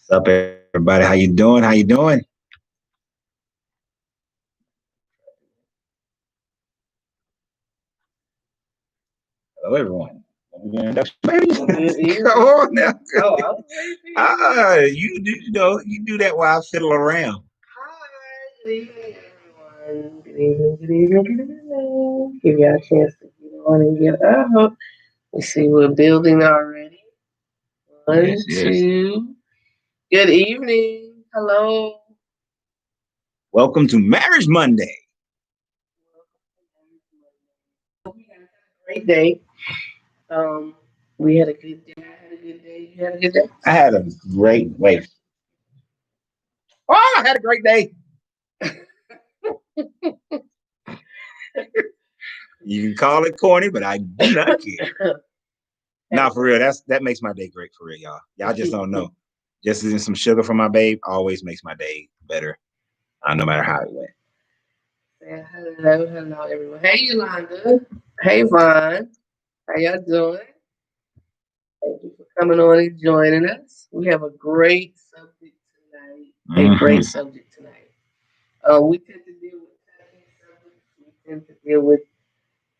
What's up, everybody? How you doing? How you doing? Hello, everyone. Introduction, baby. Come on now. Oh, I was waiting. You do that while I fiddle around. Hi, good evening, everyone. Good evening, good evening, good evening. Give y'all a chance to get on and get up. We see we're building already. One, Yes. two. Good evening. Hello. Welcome to Marriage Monday. We had a great day. Um, we had a good day. I had a good day. You had a good day? I had a great wait. Oh, I had a great day. You can call it corny, but I do not care. Nah, for real. That makes my day great for real, y'all. Y'all just don't know. Just eating some sugar from my babe always makes my day better. No matter how it went. Hello, everyone. Hey, Yolanda. Hey, Vaughn. How y'all doing? Thank you for coming on and joining us. We have a great subject tonight. Great subject tonight. We tend to deal with touchy subjects. We tend to deal with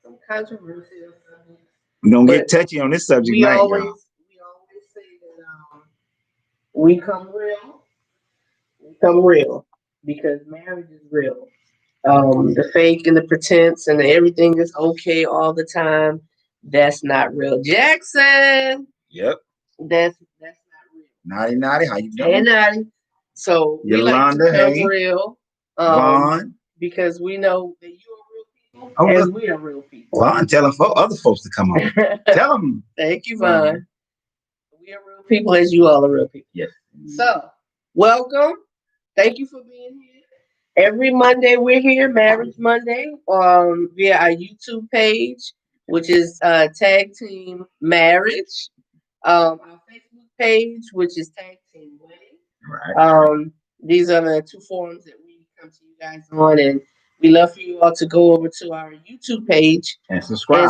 some controversial subjects. We're gonna get touchy on this subject We tonight, always y'all. we always say that we come real. We come real because marriage is real. The fake and the pretense and the everything is okay all the time. That's not real. Jackson. Yep. That's not real. Naughty, how you Hey, doing? Naughty. So we Yolanda, like to come hey. real, Vaughn. because we know that you are real people, Oh, as look. we are real people. Vaughn telling other folks to come on. Tell them. Thank you, Vaughn. We are real people, as you all are real people. Yes. So, welcome. Thank you for being here. Every Monday we're here, Marriage Monday, via our YouTube page, which is Tag Team Marriage. Our Facebook page, which is Tag Team Wedding. Right. These are the two forums that we come to you guys on, and we love for you all to go over to our YouTube page and subscribe.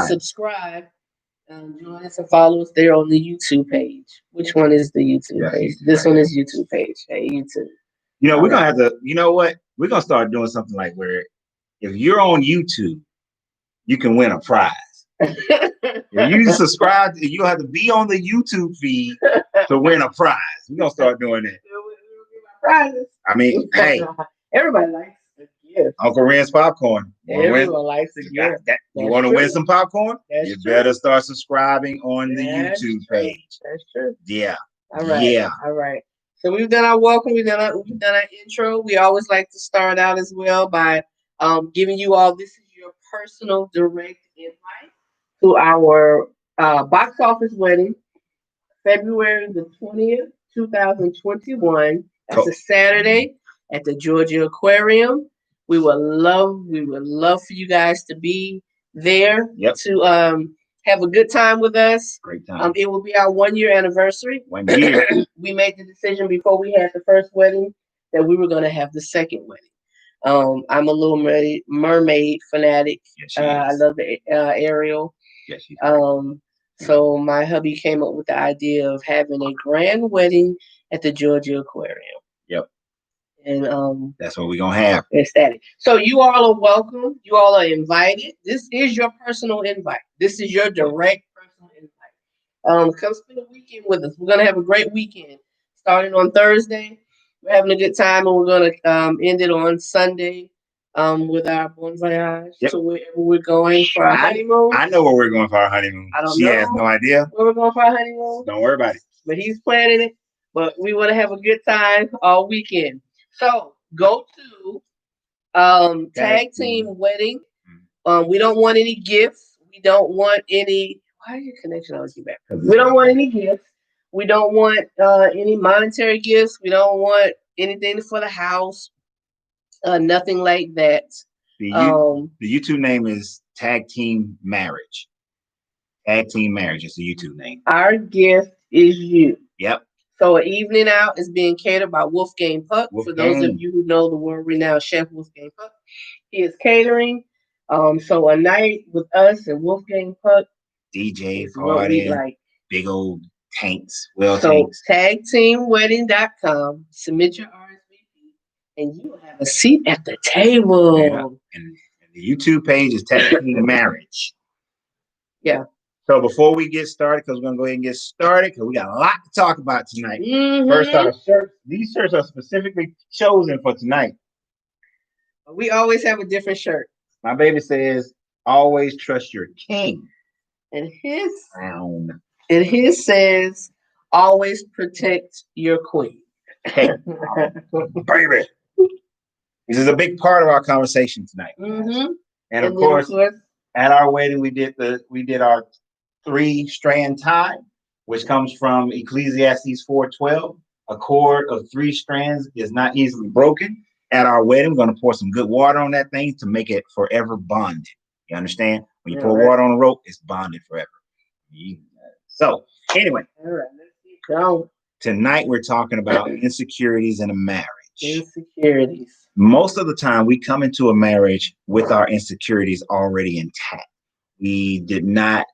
Join us and follow us there on the YouTube page. Which one is the YouTube page? This one is YouTube page. Hey, YouTube. We're gonna have to. You know what? We're gonna start doing something like where, if you're on YouTube, you can win a prize. If you subscribe, you have to be on the YouTube feed to win a prize. We're gonna start doing that. Prizes. I mean, hey, everybody likes a gift. Uncle Ren's popcorn. Everyone likes a gift. You want to win some popcorn? That's you true. Better start subscribing on the YouTube page. That's true. Yeah. All right. Yeah. All right. So we've done our welcome. We've done our intro. We always like to start out as well by giving you all, this is your personal direct invite to our box office wedding, February the 20th, 2021. That's a Saturday at the Georgia Aquarium. We would love for you guys to be there to have a good time with us. Great time. It will be our 1-year anniversary. 1 year. We made the decision before we had the first wedding that we were going to have the second wedding. I'm a little mermaid fanatic. Yes, I love the Ariel. Yes, so my hubby came up with the idea of having a grand wedding at the Georgia Aquarium. Yep. And that's what we're gonna have. Ecstatic. So you all are welcome. You all are invited. This is your personal invite. This is your direct personal invite. Come spend a weekend with us. We're gonna have a great weekend. Starting on Thursday, we're having a good time, and we're gonna end it on Sunday. With our bon voyage to wherever we're going for our honeymoon. I know where we're going for our honeymoon. I don't know. She has no idea where we're going for our honeymoon. Don't worry about it. But he's planning it. But we want to have a good time all weekend. So go to Tag Team Wedding. We don't want any gifts. We don't want any. Why is your connection always get back? We don't want any gifts. We don't want any monetary gifts. We don't want anything for the house. Nothing like that. The YouTube name is Tag Team Marriage. Tag Team Marriage is the YouTube name. Our gift is you. Yep. So an evening out is being catered by Wolfgang Puck. For those of you who know the world-renowned chef Wolfgang Puck, he is catering. So a night with us and Wolfgang Puck. DJ party, like big old Tanks. Well, So tanks. tagteamwedding.com, submit your RSVP, and you will have a seat at the Yeah. table. And the YouTube page is Tag Team Marriage. Yeah. So before we get started, because we're gonna go ahead and get started, because we got a lot to talk about tonight. First, our shirts. These shirts are specifically chosen for tonight. We always have a different shirt. My baby says, "Always trust your king." And his Crown. says, always protect your queen. Hey, baby. This is a big part of our conversation tonight. And of course, at our wedding, we did our 3-strand tie, which comes from Ecclesiastes 4:12. A cord of 3 strands is not easily broken. At our wedding, we're going to pour some good water on that thing to make it forever bonded. You understand? When you pour water on a rope, it's bonded forever. So, anyway, tonight we're talking about insecurities in a marriage. Insecurities. Most of the time, we come into a marriage with our insecurities already intact. We did not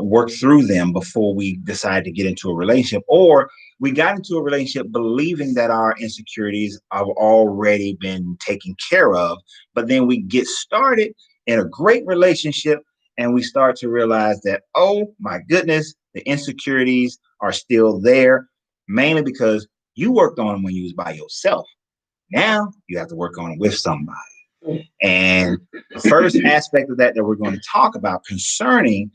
work through them before we decided to get into a relationship, or we got into a relationship believing that our insecurities have already been taken care of. But then we get started in a great relationship and we start to realize that, oh my goodness, the insecurities are still there, mainly because you worked on them when you was by yourself. Now you have to work on it with somebody. And the first aspect of that we're going to talk about concerning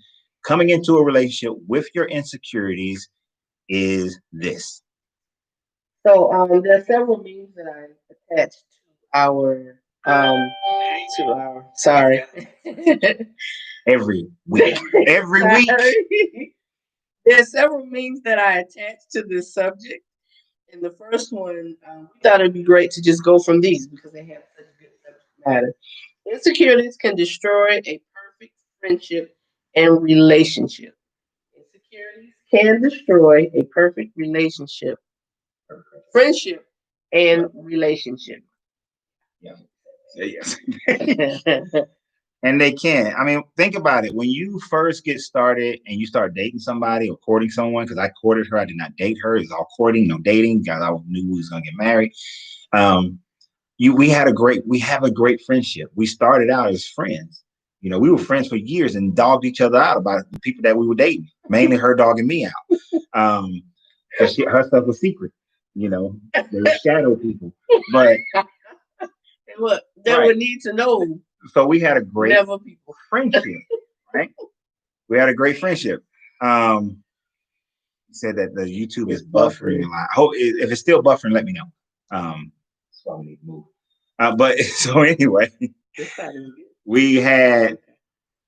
coming into a relationship with your insecurities is this. So there are several memes that I attached to our sorry. Every week. Every week. There are several memes that I attached to this subject. And the first one, we thought it'd be great to just go from these because they have such good subject matter. Insecurities can destroy a perfect friendship and relationship. Insecurities can destroy a perfect relationship, friendship, and relationship. Yeah. Yes. And they can. I mean, think about it. When you first get started and you start dating somebody or courting someone, because I courted her, I did not date her. It's all courting, no dating, because I knew we was gonna get married. We have a great friendship. We started out as friends. You know, we were friends for years and dogged each other out about the people that we were dating, mainly her dogging me out. Because her stuff was secret. You know, they were shadow people. But look, they would need to know. So we had a great friendship, right? We had a great friendship. You said that the YouTube is buffering a lot. I hope if it's still buffering, let me know. So I need to move. But so anyway, we had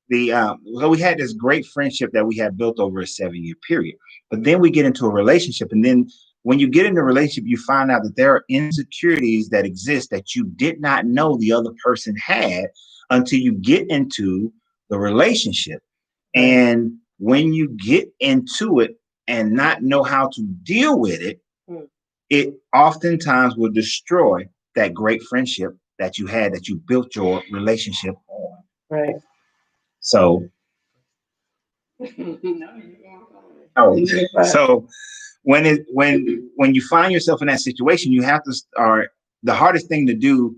we had this great friendship that we had built over a 7-year period. But then we get into a relationship, and then when you get into a relationship, you find out that there are insecurities that exist that you did not know the other person had until you get into the relationship. Right. And when you get into it and not know how to deal with it, it oftentimes will destroy that great friendship that you had, that you built your relationship on. Right. So, so when you find yourself in that situation, you have to start. The hardest thing to do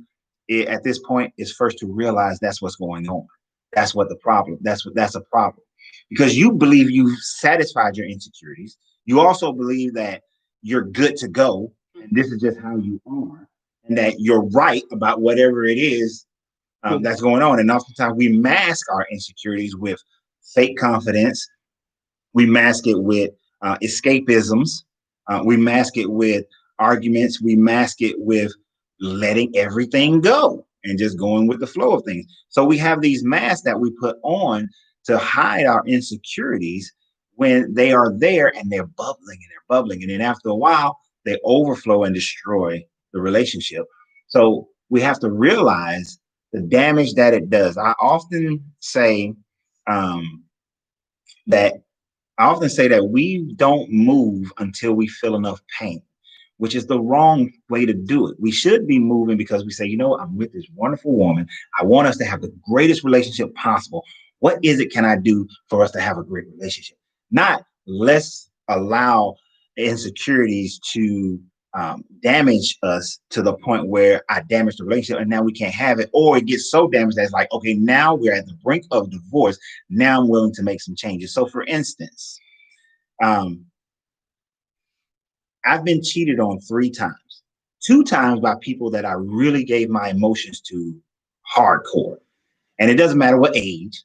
at this point is first to realize that's what's going on. That's what the problem. That's a problem, because you believe you've satisfied your insecurities. You also believe that you're good to go, and this is just how you are, and that you're right about whatever it is that's going on. And oftentimes we mask our insecurities with fake confidence. We mask it with escapisms. We mask it with arguments. We mask it with letting everything go and just going with the flow of things. So we have these masks that we put on to hide our insecurities when they are there and they're bubbling and they're bubbling. And then after a while, they overflow and destroy the relationship. So we have to realize the damage that it does. I often say that we don't move until we feel enough pain, which is the wrong way to do it. We should be moving because we say, you know what, I'm with this wonderful woman. I want us to have the greatest relationship possible. What is it can I do for us to have a great relationship? Not let's allow insecurities to damage us to the point where I damage the relationship and now we can't have it, or it gets so damaged that it's like, okay, now we're at the brink of divorce. Now I'm willing to make some changes. So, for instance, um, I've been cheated on 3 times, 2 times by people that I really gave my emotions to hardcore. And it doesn't matter what age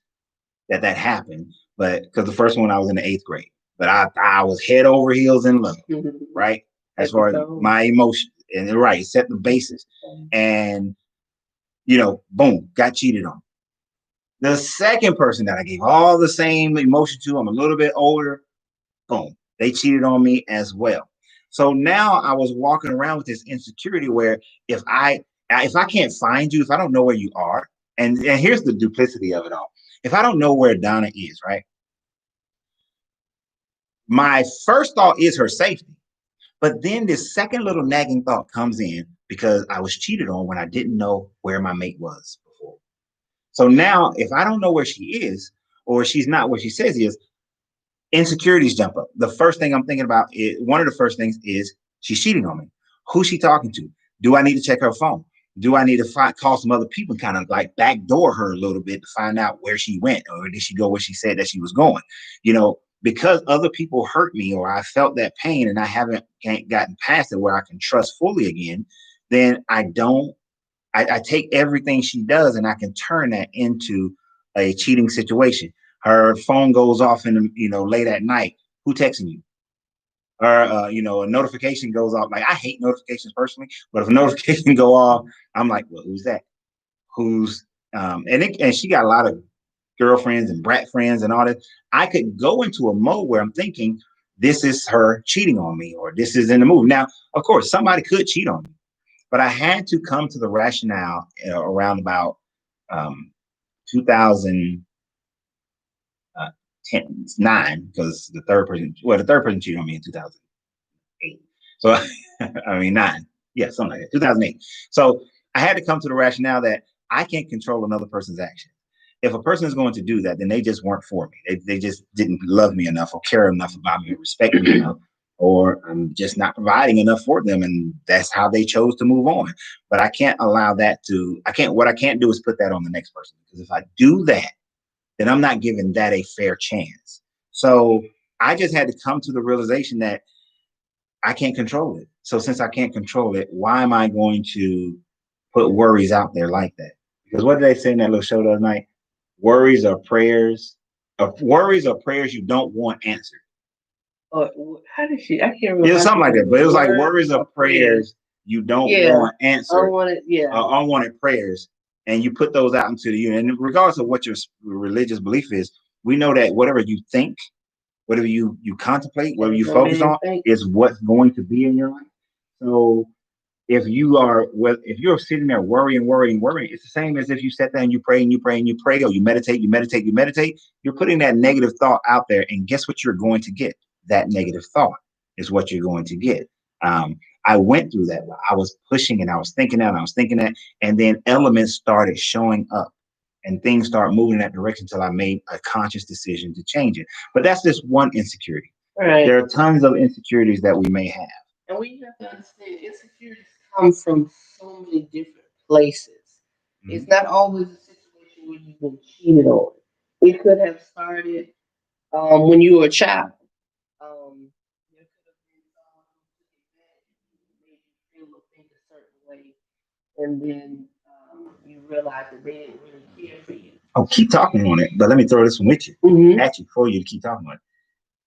that happened, but because the first one I was in the 8th grade, but I was head over heels in love, right? As far as my emotions, and right, set the basis, and boom, got cheated on. The second person that I gave all the same emotion to, I'm a little bit older, boom, they cheated on me as well. So now I was walking around with this insecurity where if I can't find you, if I don't know where you are, and here's the duplicity of it all. If I don't know where Donna is, right? My first thought is her safety. But then this second little nagging thought comes in because I was cheated on when I didn't know where my mate was before. So now if I don't know where she is, or she's not where she says he is, insecurities jump up. The first thing I'm thinking about is, one of the first things is, she's cheating on me. Who's she talking to? Do I need to check her phone? Do I need to call some other people and kind of like backdoor her a little bit to find out where she went, or did she go where she said that she was going? Because other people hurt me, or I felt that pain and I haven't gotten past it where I can trust fully again, then I don't. I take everything she does and I can turn that into a cheating situation. Her phone goes off late at night. Who texting you? Or a notification goes off. Like, I hate notifications personally, but if a notification go off, I'm like, well, who's that? Who's and she got a lot of girlfriends and brat friends and all that. I could go into a mode where I'm thinking this is her cheating on me, or this is in the move. Now, of course, somebody could cheat on me, but I had to come to the rationale around about 2009, because the third person cheated on me in 2008. So, I mean, 9. Yeah, something like that, 2008. So I had to come to the rationale that I can't control another person's action. If a person is going to do that, then they just weren't for me. They just didn't love me enough, or care enough about me, or respect me enough, or I'm just not providing enough for them, and that's how they chose to move on. But I can't allow that to. What I can't do is put that on the next person, because if I do that, then I'm not giving that a fair chance. So I just had to come to the realization that I can't control it. So since I can't control it, why am I going to put worries out there like that? Because what did they say in that little show the other night? Worries are prayers. Worries are prayers you don't want answered. How did she? I can't remember. It was something like that, but it was like worries are prayers you don't want answered. Unwanted prayers, and you put those out into the universe. And regardless of what your religious belief is, we know that whatever you think, whatever you contemplate, whatever you focus on, is what's going to be in your life. So if you're sitting there worrying, it's the same as if you sat there and you pray and you pray and you pray, or you meditate, you're putting that negative thought out there, and guess what you're going to get? That negative thought is what you're going to get. I went through that. I was pushing and I was thinking that, and then elements started showing up and things start moving in that direction until I made a conscious decision to change it. But that's just one insecurity. Right. There are tons of insecurities that we may have. And we have to understand insecurities come from so many different places. Mm-hmm. It's not always a situation where you've been cheated on. It could have started when you were a child. There could have been someone who took advantage, made you feel or think a certain way, and then you realize that they didn't really care for you. Oh, keep talking on it, but let me throw this one with you, at you, for you to keep talking on it.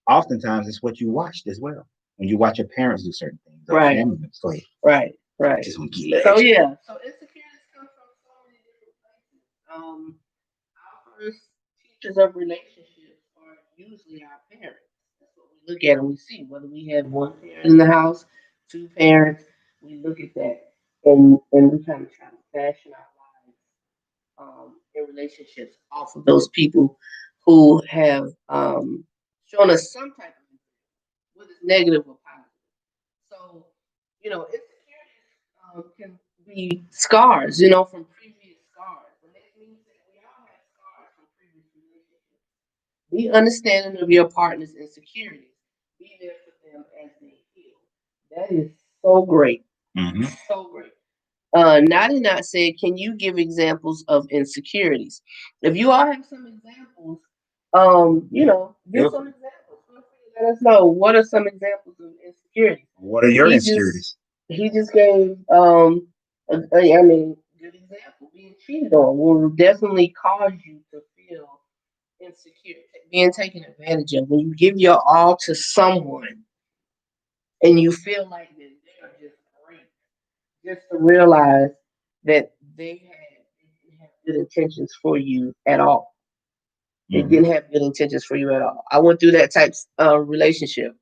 Oftentimes, it's what you watched as well. When you watch your parents do certain things, right? Family members. Go ahead. Right. Just want to keep so yeah, so insecurities come from so many different places. Our first teachers of relationships are usually our parents. That's what we look at and we see. Whether we have one parent in the house, 2 parents, we look at that and we kind of try to fashion our lives in relationships off of those people who have shown us some type of whether it's negative or positive. So, insecurities can be scars, from previous scars. And that means that we all have scars from previous relationships. Be understanding of your partner's insecurities. be there for them as they heal. That is so great. Mm-hmm. So great. Naughty Not said, can you give examples of insecurities? If you all have some examples, give Yep. some examples. Feel free to let us know what are some examples of insecurities. What are your He just insecurities? he just gave good example. Being cheated on will definitely cause you to feel insecure, being taken advantage of. When you give your all to someone and you feel like that they are just great, just to realize that they didn't have good intentions for you at all. They Mm-hmm. didn't have good intentions for you at all. I went through that type of relationship.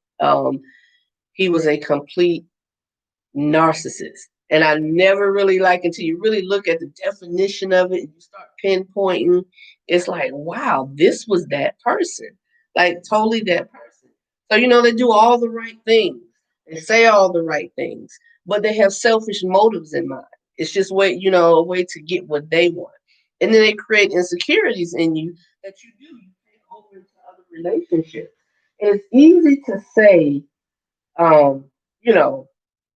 He was a complete narcissist. And I never really like until you really look at the definition of it and you start pinpointing, it's like, wow, this was that person. Like totally that person. So they do all the right things. They say all the right things, but they have selfish motives in mind. It's just a way to get what they want. And then they create insecurities in you that you take over into other relationships. And it's easy to say, um, you know,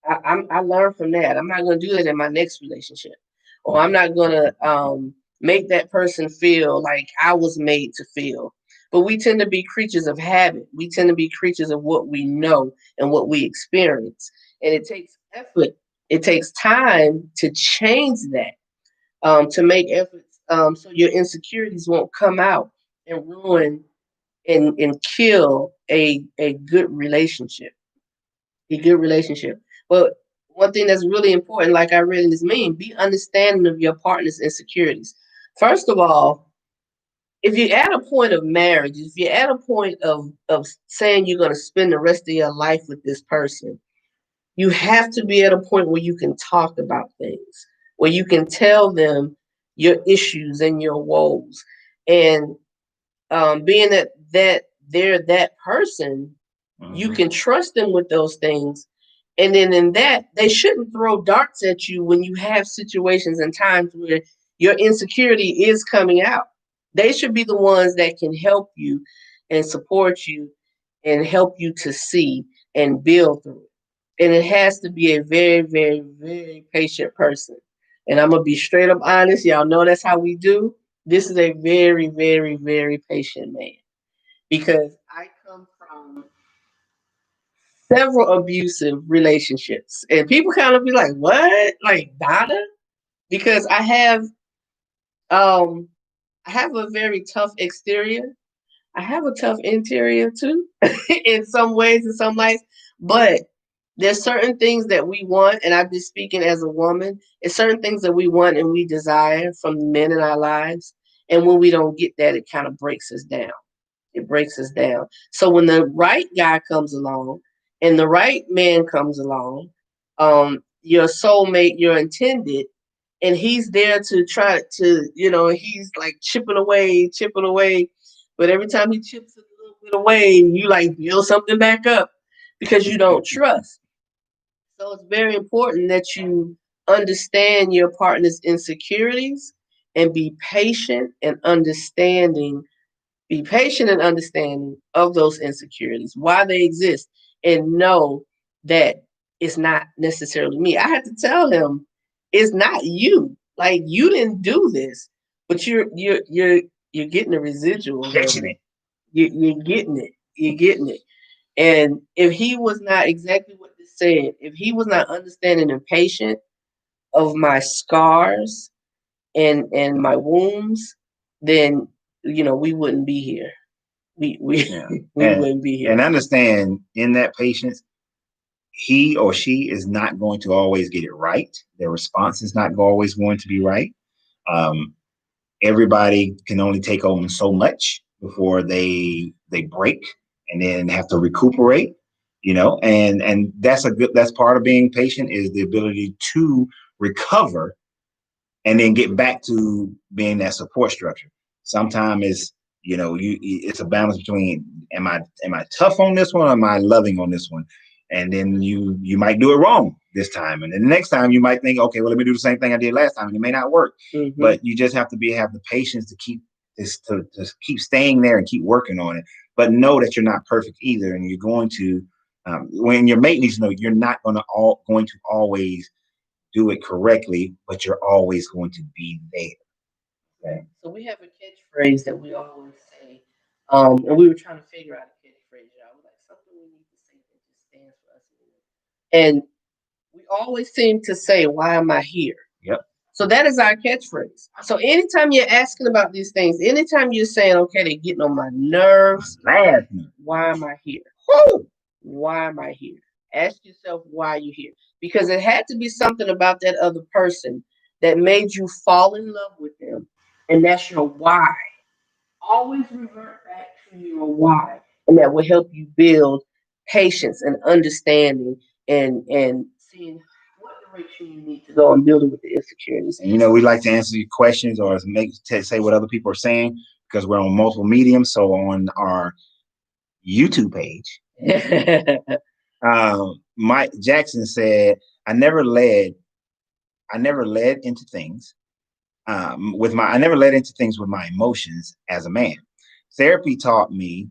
I learned from that. I'm not going to do that in my next relationship, or I'm not going to make that person feel like I was made to feel. But we tend to be creatures of habit. We tend to be creatures of what we know and what we experience, and it takes effort. It takes time to change that, to make efforts, so your insecurities won't come out and ruin and kill a good relationship. A good relationship. But one thing that's really important, like I read in this meme, be understanding of your partner's insecurities. First of all, if you're at a point of marriage, if you're at a point of saying you're going to spend the rest of your life with this person, you have to be at a point where you can talk about things, where you can tell them your issues and your woes. And being that they're that person, you Mm-hmm. can trust them with those things. And then in that, they shouldn't throw darts at you when you have situations and times where your insecurity is coming out. They should be the ones that can help you and support you and help you to see and build through it. And it has to be a very, very, very patient person. And I'm going to be straight up honest. Y'all know that's how we do. This is a very, very, very patient man because I come from several abusive relationships. And people kind of be like, what? Like Donna? Because um I have a very tough exterior. I have a tough interior too, in some ways, in some lights. But there's certain things that we want, and I'm just speaking as a woman, it's certain things that we want and we desire from men in our lives. And when we don't get that, it kind of breaks us down. It breaks us down. So when the right guy comes along and the right man comes along, your soulmate, your intended, and he's there to try to, he's like chipping away. But every time he chips a little bit away, you like build something back up because you don't trust. So it's very important that you understand your partner's insecurities and be patient and understanding of those insecurities, why they exist, and know that it's not necessarily me. I had to tell him it's not you. Like you didn't do this, but you're getting the residuals of Catching it. it. You're getting it. You're getting it. And if he was not exactly what this said, if he was not understanding and patient of my scars and my wounds, then we wouldn't be here. We Yeah. we wouldn't be And here. understand in that patience, he or she is not going to always get it right. Their response is not always going to be right. Um, Everybody can only take on so much before they break and then have to recuperate. And that's part of being patient is the ability to recover and then get back to being that support structure. Sometimes it's a balance between am I tough on this one or am I loving on this one? And then you might do it wrong this time. And then the next time you might think, okay, well, let me do the same thing I did last time. And it may not work. Mm-hmm. But you just have to have the patience to keep this to keep staying there and keep working on it but know that you're not perfect either, and you're going to. When your mate needs to know, you're not going to always do it correctly, but you're always going to be there. Okay. So we have a catchphrase that we always say, and we were trying to figure out a catchphrase, y'all. We're like something we need to say that just stands for us. And we always seem to say, "Why am I here?" Yep. So that is our catchphrase. So anytime you're asking about these things, anytime you're saying, "Okay, they're getting on my nerves," Last. why am I here? Whew, why am I here? Ask yourself why you're here. Because it had to be something about that other person that made you fall in love with them. And that's your why. Always revert back to your why. And that will help you build patience and understanding and seeing what direction you need to go and building with the insecurities. And we like to answer your questions or say what other people are saying because we're on multiple mediums. So on our YouTube page, Mike Jackson said, I never led into things I never led into things with my emotions as a man. Therapy taught me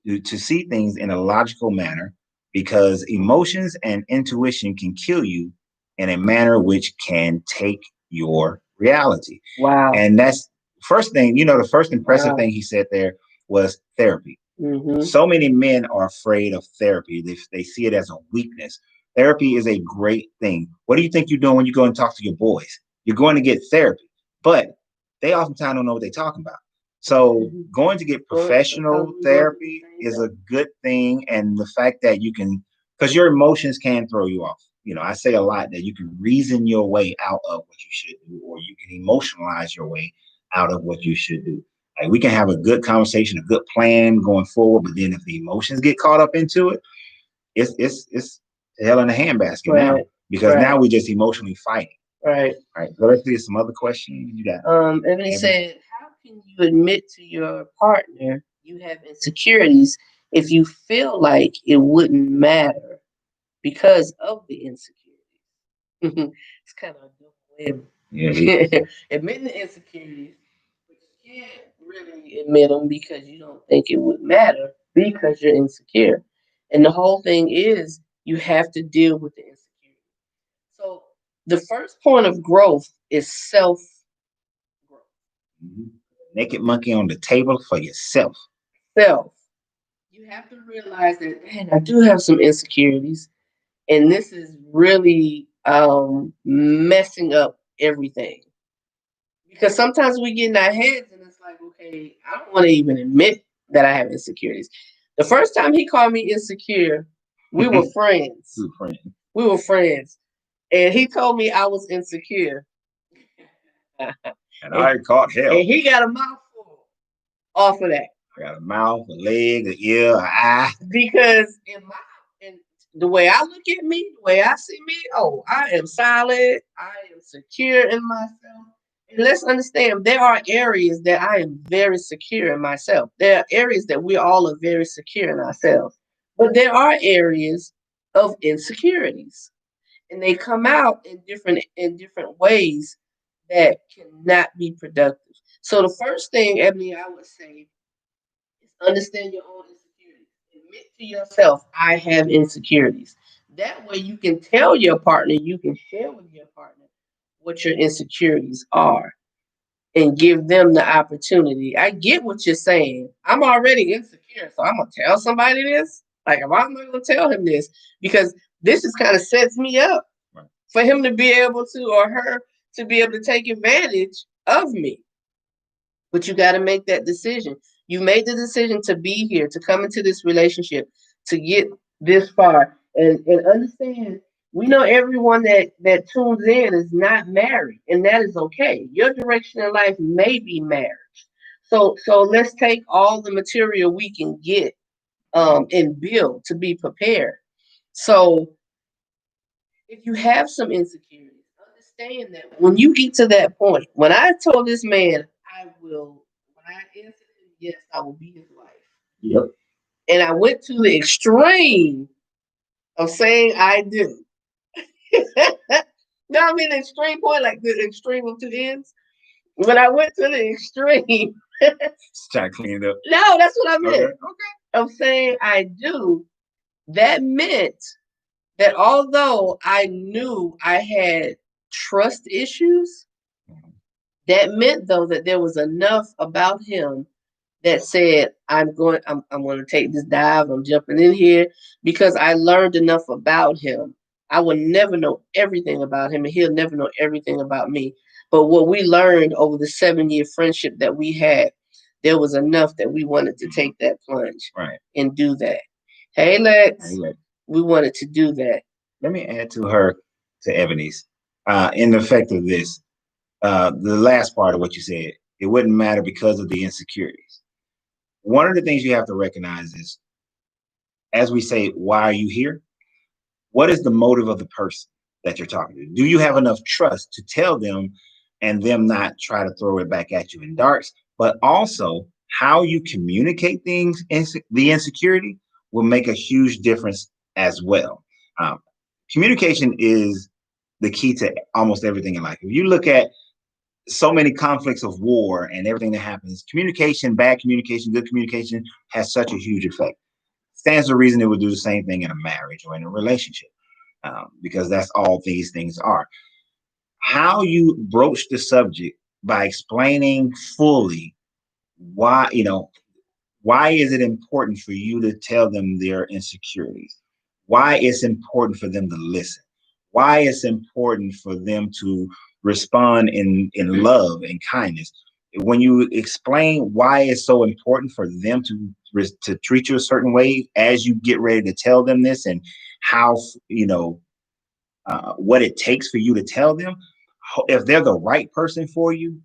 to see things in a logical manner because emotions and intuition can kill you in a manner which can take your reality. Wow. And that's first thing, the first impressive thing he said there was therapy. Mm-hmm. So many men are afraid of therapy. They see it as a weakness. Therapy is a great thing. What do you think you're doing when you go and talk to your boys? You're going to get therapy, but they oftentimes don't know what they're talking about. So going to get professional therapy is a good thing. And the fact that you can, because your emotions can throw you off. I say a lot that you can reason your way out of what you should do, or you can emotionalize your way out of what you should do. Like we can have a good conversation, a good plan going forward, but then if the emotions get caught up into it, it's hell in a handbasket now because now we're just emotionally fighting. Right. All right. So let's see some other questions you got. Ebony said, "How can you admit to your partner you have insecurities if you feel like it wouldn't matter because of the insecurities?" It's kind of a double whammy. Yeah. Admitting the insecurities, but you can't really admit them because you don't think it would matter because you're insecure. And the whole thing is you have to deal with the insecurity. So the first point of growth is self growth. Mm-hmm. Naked monkey on the table for yourself. Self. You have to realize that, man, I do have some insecurities, and this is really messing up everything. Because sometimes we get in our heads and it's like, okay, I don't want to even admit that I have insecurities. The first time he called me insecure, we were friends. We were friends. And he told me I was insecure. And I caught hell. And he got a mouthful off of that. I got a mouth, a leg, an ear, an eye. Because in the way I look at me, the way I see me, I am solid. I am secure in myself. And let's understand, there are areas that I am very secure in myself. There are areas that we all are very secure in ourselves. But there are areas of insecurities. And they come out in different ways that cannot be productive. So the first thing, Ebony, I would say is understand your own insecurities. Admit to yourself, I have insecurities. That way you can tell your partner, you can share with your partner what your insecurities are and give them the opportunity. I get what you're saying. I'm already insecure, so I'm gonna tell somebody this. Like, if I'm not gonna tell him this, because this is kind of sets me up for him to be able to, or her to be able to take advantage of me. But you got to make that decision. You made the decision to be here, to come into this relationship, to get this far, and understand. We know everyone that tunes in is not married, and that is okay. Your direction in life may be marriage. So let's take all the material we can get and build to be prepared. So if you have some insecurities, understand that when you get to that point, when I told this man, when I answered him, yes, I will be his wife. Yep. And I went to the extreme of saying I do. No, I mean the extreme point, like the extreme of two ends. When I went to the extreme Just trying to clean it up. No, that's what I meant. Okay. I'm saying I do. That meant that although I knew I had trust issues, that meant though that there was enough about him that said, I'm going to take this dive, I'm jumping in here because I learned enough about him. I will never know everything about him and he'll never know everything about me. But what we learned over the 7-year friendship that we had, there was enough that we wanted to take that plunge and do that. Hey Lex, we wanted to do that. Let me add to Ebony's, in the effect of this, the last part of what you said, it wouldn't matter because of the insecurities. One of the things you have to recognize is, as we say, why are you here? What is the motive of the person that you're talking to? Do you have enough trust to tell them and them not try to throw it back at you in darts? But also, how you communicate things, the insecurity will make a huge difference as well. Communication is the key to almost everything in life. If you look at so many conflicts of war and everything that happens, communication, bad communication, good communication has such a huge effect. Stands to reason it would do the same thing in a marriage or in a relationship, because that's all these things are. How you broach the subject by explaining fully why, why is it important for you to tell them their insecurities? Why it's important for them to listen? Why it's important for them to respond in love and kindness? When you explain why it's so important for them to treat you a certain way as you get ready to tell them this, and how what it takes for you to tell them, if they're the right person for you,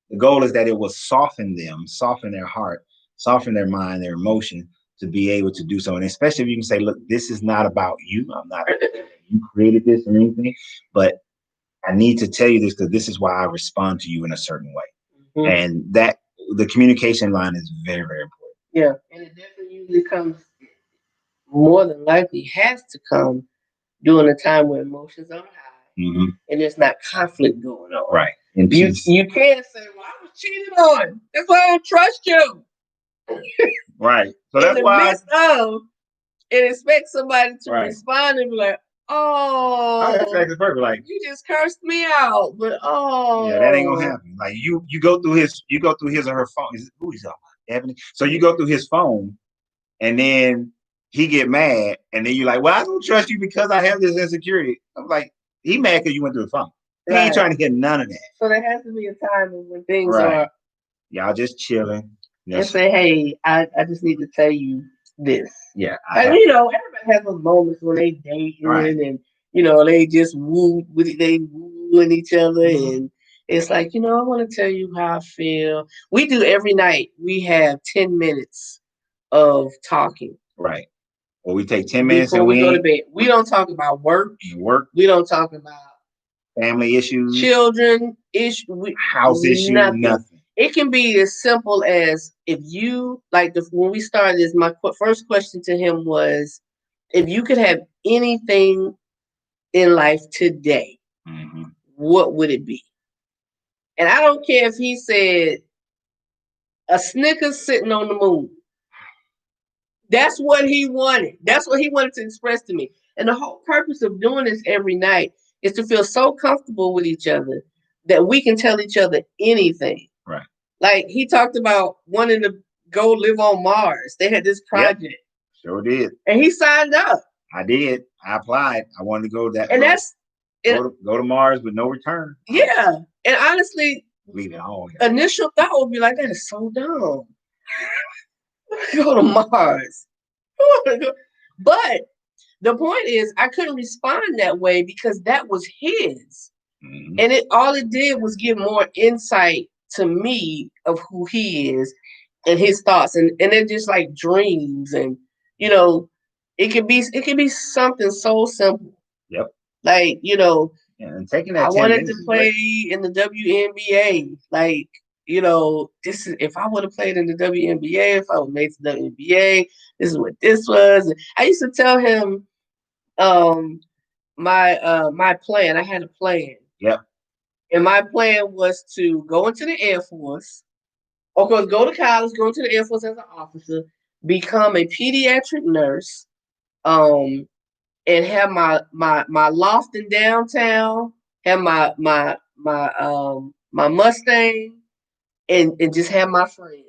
the goal is that it will soften them, soften their heart, soften their mind, their emotion, to be able to do so. And especially if you can say, look, this is not about you. I'm not, you created this or anything, but I need to tell you this because this is why I respond to you in a certain way. Mm-hmm. And that the communication line is very, very important. Yeah. And it definitely usually comes, more than likely has to come during a time where emotions are high, mm-hmm. and there's not conflict going on. Right. You can't say, well, I was cheated on. That's why I don't trust you. Right. So that's in the midst of, and expect somebody to respond and be like, that's exactly perfect. Like, you just cursed me out, but yeah, that ain't gonna happen. Like you go through his or her phone. Who is that? Ebony. So you go through his phone, and then he get mad, and then you're like, well, I don't trust you because I have this insecurity. I'm like, he mad because you went through the phone. He ain't trying to get none of that. So there has to be a time when things are, y'all just chilling. And say, hey, I just need to tell you this. Yeah. And everybody has those moments when they dating and they just wooing each other, mm-hmm. and it's like, I want to tell you how I feel. We do every night. We have 10 minutes of talking. Right. Well, we take 10 minutes before we go to bed. We don't talk about work. We don't talk about family issues, children house issues, nothing. It can be as simple as, if you when we started this, my first question to him was, if you could have anything in life today, mm-hmm. what would it be? And I don't care if he said a Snickers sitting on the moon. That's what he wanted. That's what he wanted to express to me. And the whole purpose of doing this every night is to feel so comfortable with each other that we can tell each other anything. Right. Like, he talked about wanting to go live on Mars. They had this project. Yep. Sure did. And he signed up. I did. I applied. I wanted to go that. And go to Mars with no return. Yeah. And honestly, leave it all. Initial thought would be like, that is so dumb. Go to Mars. But the point is, I couldn't respond that way because that was his. Mm-hmm. And all it did was give more insight to me of who he is and his thoughts. And they're just like dreams. And, it could be something so simple. Yep. Like, and taking that I wanted to play in the WNBA. Like, this is, if I would have played in the WNBA, if I would have made the WNBA, this is what this was. And I used to tell him my plan. I had a plan. Yep. And my plan was to go into the Air Force, Of course, go to college, go into the Air Force as an officer, become a pediatric nurse, um, and have my loft in downtown, have my Mustang, and just have my friends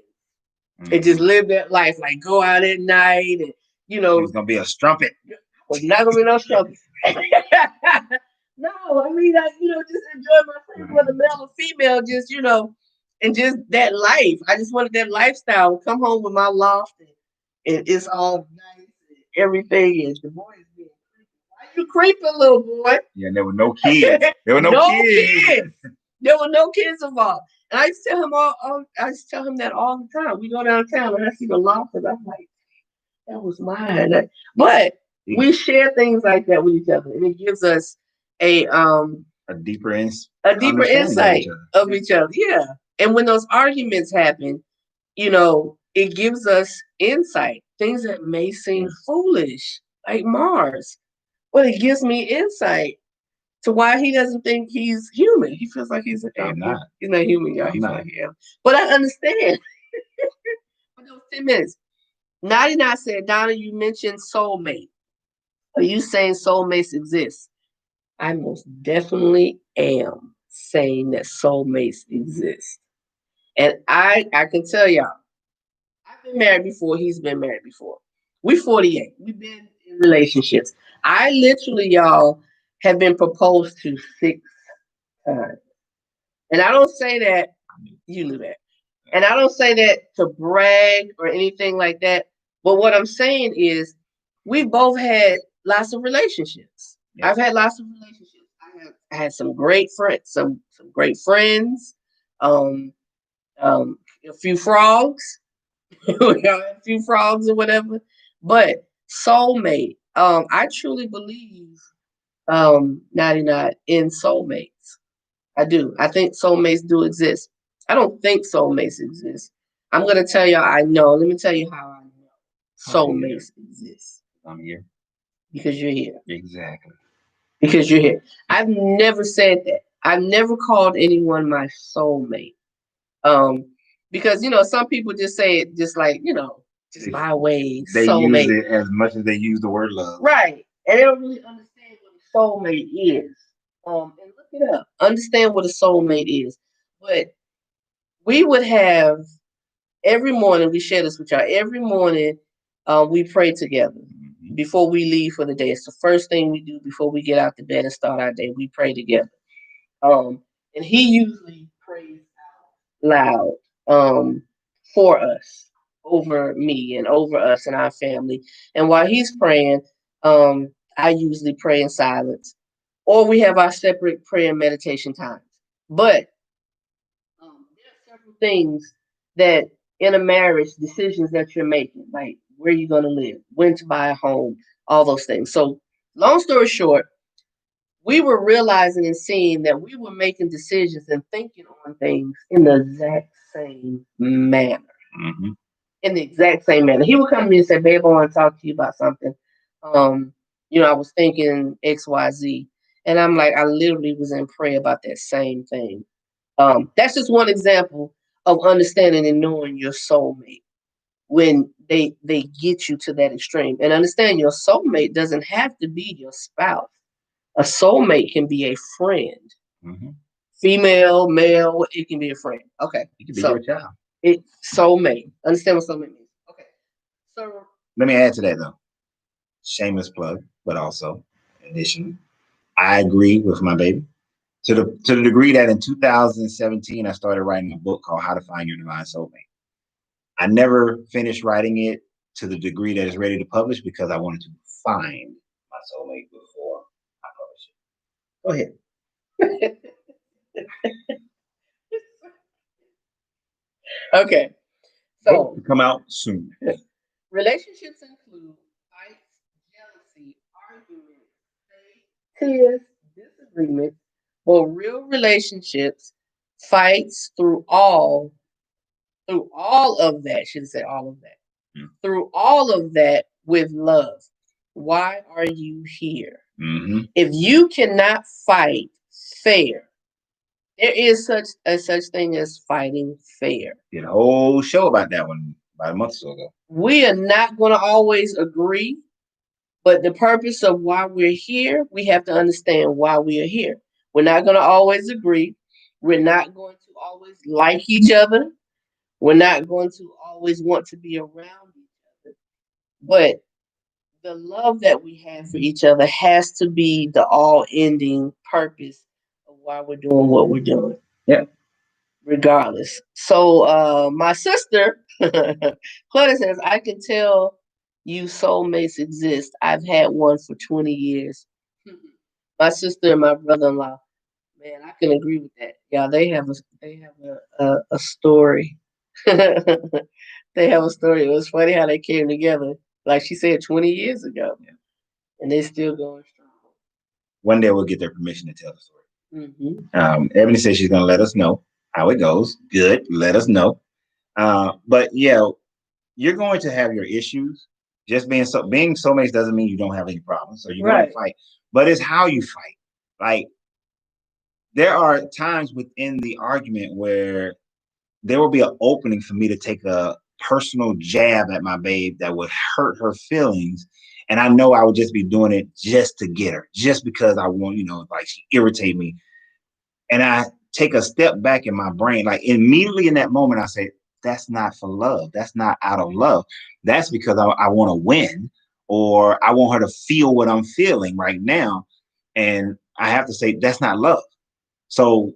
and just live that life, like go out at night and He was gonna be a strumpet. was not gonna be no struggle. No, I mean, just enjoy my friends, whether male or female, just and just that life. I just wanted that lifestyle. Come home with my loft, and it's all nice and everything. And the boys being creepy. Why you creeping, little boy? Yeah, there were no kids. There were no kids. There were no kids involved. And I used to tell him I used to tell him that all the time. We go downtown and I see the loft, and I'm like, that was mine. But we share things like that with each other, and it gives us a a deeper insight of each other. Yeah. And when those arguments happen, it gives us insight. Things that may seem foolish, like Mars. But it gives me insight to why he doesn't think he's human. He feels like he's not. He's not human, y'all. He's not human. But I understand. For those 10 minutes. 99 said, Donna, you mentioned soulmate. Are you saying soulmates exist? I most definitely am saying that soulmates exist. And I can tell y'all, I've been married before, he's been married before. We're 48. We've been in relationships. I literally, y'all, have been proposed to 6 times. And I don't say that, you knew that. And I don't say that to brag or anything like that. But what I'm saying is, we both had lots of relationships. Yeah. I've had lots of relationships. I had some great friends, some great friends, a few frogs, a few frogs or whatever. But soulmate, I truly believe, 99 in soulmates. I do. I think soulmates do exist. I don't think soulmates exist. I'm going to tell y'all I know. Let me tell you how I know soulmates exist. I'm here. Because you're here. Exactly. Because you're here. I've never said that. I've never called anyone my soulmate. Because, some people just say it just like, just by way, they soulmate. use it as much as they use the word love. Right. And they don't really understand what a soulmate is. And look it up. Understand what a soulmate is. But we would have every morning, we share this with y'all. Every morning, we pray together before we leave for the day. It's the first thing we do before we get out the bed and start our day. We pray together. And he usually prays out loud for us, over me and over us and our family. And while he's praying, I usually pray in silence, or we have our separate prayer and meditation times. But there are several things that in a marriage, decisions that you're making, like where you're going to live, when to buy a home, all those things. So, long story short, we were realizing and seeing that we were making decisions and thinking on things in the exact same manner. Mm-hmm. In the exact same manner. He would come to me and say, babe, I want to talk to you about something. I was thinking XYZ. And I'm like, I literally was in prayer about that same thing. That's just one example of understanding and knowing your soulmate when they get you to that extreme. And understand your soulmate doesn't have to be your spouse. A soulmate can be a friend. Mm-hmm. Female, male, it can be a friend. Okay. It can be your child. It's soulmate. Understand what soulmate means. Okay. So let me add to that though. Shameless plug, but also addition. I agree with my baby. To the degree that in 2017 I started writing a book called How to Find Your Divine Soulmate. I never finished writing it to the degree that it's ready to publish because I wanted to find my soulmate before I publish it. Go ahead. Okay. So come out soon. Relationships include fights, jealousy, arguments, tears, disagreements. Well, real relationships fights through all of that. Should say all of that. Through all of that with love. Why are you here? Mm-hmm. If you cannot fight fair, There is such thing as fighting fair. Did a whole show about that one about a month or so ago. We are not going to always agree, but the purpose of why we're here, we have to understand why we are here. We're not going to always agree. We're not going to always like each other. We're not going to always want to be around each other. But the love that we have for each other has to be the all ending purpose of why we're doing what we're doing. Yeah. Regardless. So my sister Claudia says, I can tell you soulmates exist. I've had one for 20 years. My sister and my brother in law. Man, I can agree with that. Yeah, they have a story. They have a story. It was funny how they came together. Like she said 20 years ago. Yeah. And they still going strong. One day we'll get their permission to tell the story. Mm-hmm. Ebony says she's going to let us know how it goes. Good. Let us know. But yeah, you're going to have your issues. Just being soulmates doesn't mean you don't have any problems. So you're going to fight, but it's how you fight. Like there are times within the argument where there will be an opening for me to take a personal jab at my babe that would hurt her feelings. And I know I would just be doing it just to get her, just because I want, like she irritate me. And I take a step back in my brain, like immediately in that moment, I say, that's not for love. That's not out of love. That's because I want to win, or I want her to feel what I'm feeling right now. And I have to say, that's not love. So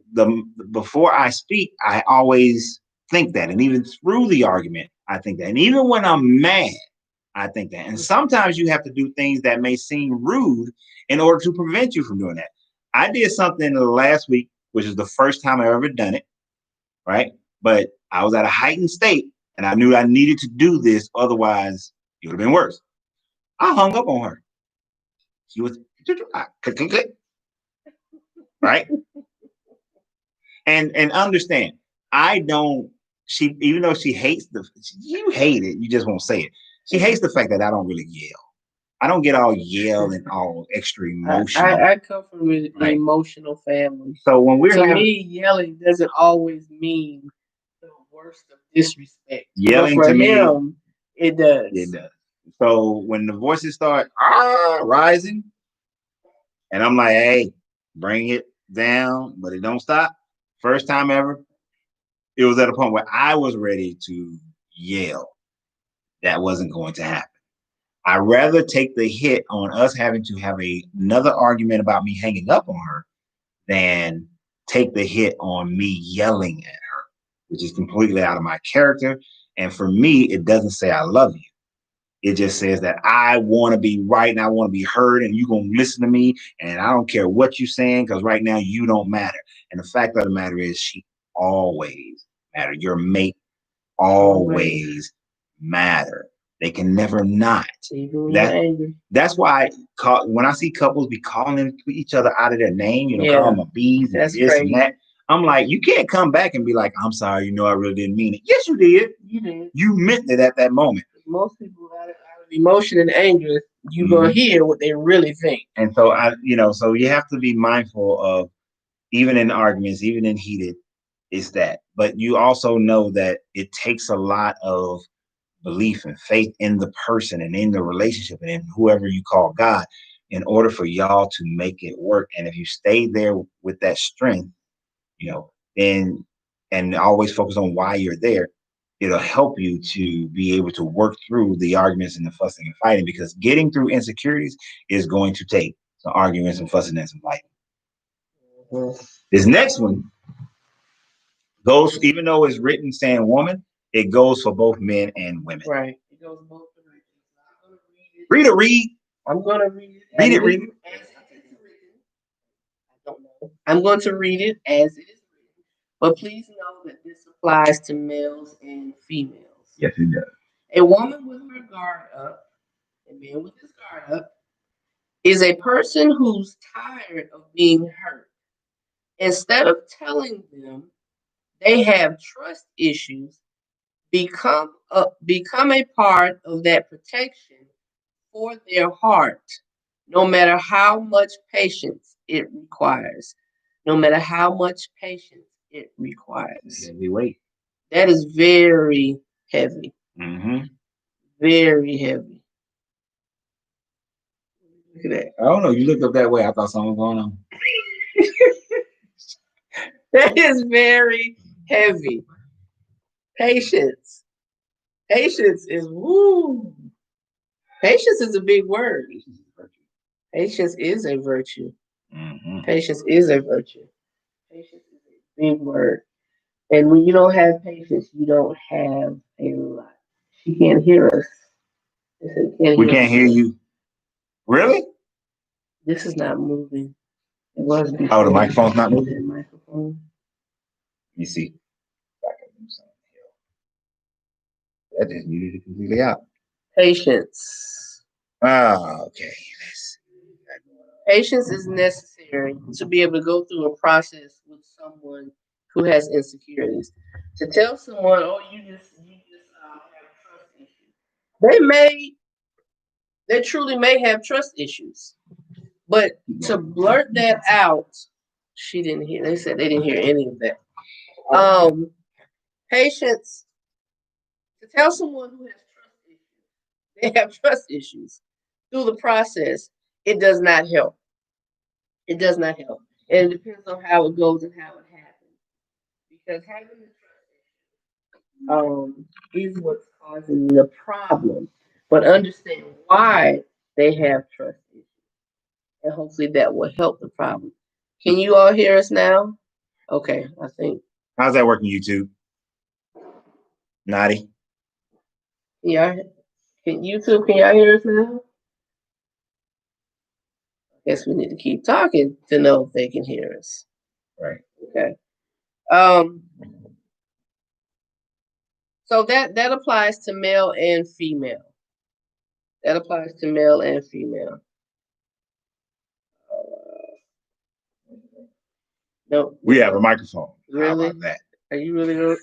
before I speak, I always think that. And even through the argument, I think that. And even when I'm mad, I think that. And sometimes you have to do things that may seem rude in order to prevent you from doing that. I did something last week, which is the first time I've ever done it, right? But I was at a heightened state and I knew I needed to do this. Otherwise, it would have been worse. I hung up on her. She was click, right? And understand, I don't. She even though she hates you hate it. You just won't say it. She hates the fact that I don't really yell. I don't get all yell and all extra emotional. I come from an emotional family. So when we're me, yelling doesn't always mean the worst of disrespect. Yelling but for to him, me, it does. It does. So when the voices start rising, and I'm like, hey, bring it down, but it don't stop. First time ever, it was at a point where I was ready to yell. That wasn't going to happen. I'd rather take the hit on us having to have another argument about me hanging up on her than take the hit on me yelling at her, which is completely out of my character. And for me, it doesn't say I love you. It just says that I want to be right and I want to be heard and you're going to listen to me. And I don't care what you're saying because right now you don't matter. And the fact of the matter is she always matter. Your mate always matter. They can never not. That's why when I see couples be calling each other out of their name, call them a bees and this crazy. And that. I'm like, you can't come back and be like, I'm sorry, I really didn't mean it. Yes, you did. You did. You meant it at that moment. Most people out of emotion and anger, you're gonna hear what they really think. And so so you have to be mindful of, even in arguments, even in heated, it's that. But you also know that it takes a lot of belief and faith in the person and in the relationship and in whoever you call God in order for y'all to make it work. And if you stay there with that strength, then and always focus on why you're there, it'll help you to be able to work through the arguments and the fussing and fighting, because getting through insecurities is going to take some arguments and fussing and some fighting. Mm-hmm. This next one goes, even though it's written saying woman, it goes for both men and women. Right. It goes both directions. Read. I'm going to read it. Read it. Read it. As it is written. I don't know. I'm going to read it as it is written. But please know that this applies to males and females. Yes, it does. A woman with her guard up, a man with his guard up, is a person who's tired of being hurt. Instead of telling them they have trust issues, become a part of that protection for their heart, no matter how much patience it requires. no matter how much patience it requires. Heavy weight. That is very heavy. Mm-hmm. Very heavy. Look at that. I don't know. You looked up that way. I thought something was going on. That is very heavy. Patience. Patience is woo. Patience is a big word. Patience is a virtue. Mm-hmm. Patience is a virtue. Patience is a big word. And when you don't have patience, you don't have a lot. She can't hear us. They said, can't We hear can't hear us. you. Really? This is not moving. It was before. Oh, the microphone's not That moving? microphone. You see. If I can do something here. That just muted it completely out. Patience. Ah, okay. Let's see. Patience is necessary to be able to go through a process with someone who has insecurities. To tell someone, "Oh, you just have trust issues," they truly may have trust issues, but to blurt that out, she didn't hear. They said they didn't hear any of that. Patience to tell someone who has trust issues, they have trust issues through the process. It does not help. It does not help, and it depends on how it goes and how it happens. Because having the is what's causing the problem. But understand why they have trust issues, and hopefully that will help the problem. Can you all hear us now? Okay, I think. How's that working, YouTube? Naughty? Yeah, can YouTube? Can y'all hear us now? I guess we need to keep talking to know if they can hear us. Right. Okay. Um. So that applies to male and female. That applies to male and female. No. We have a microphone. Really? How about that? Are you really like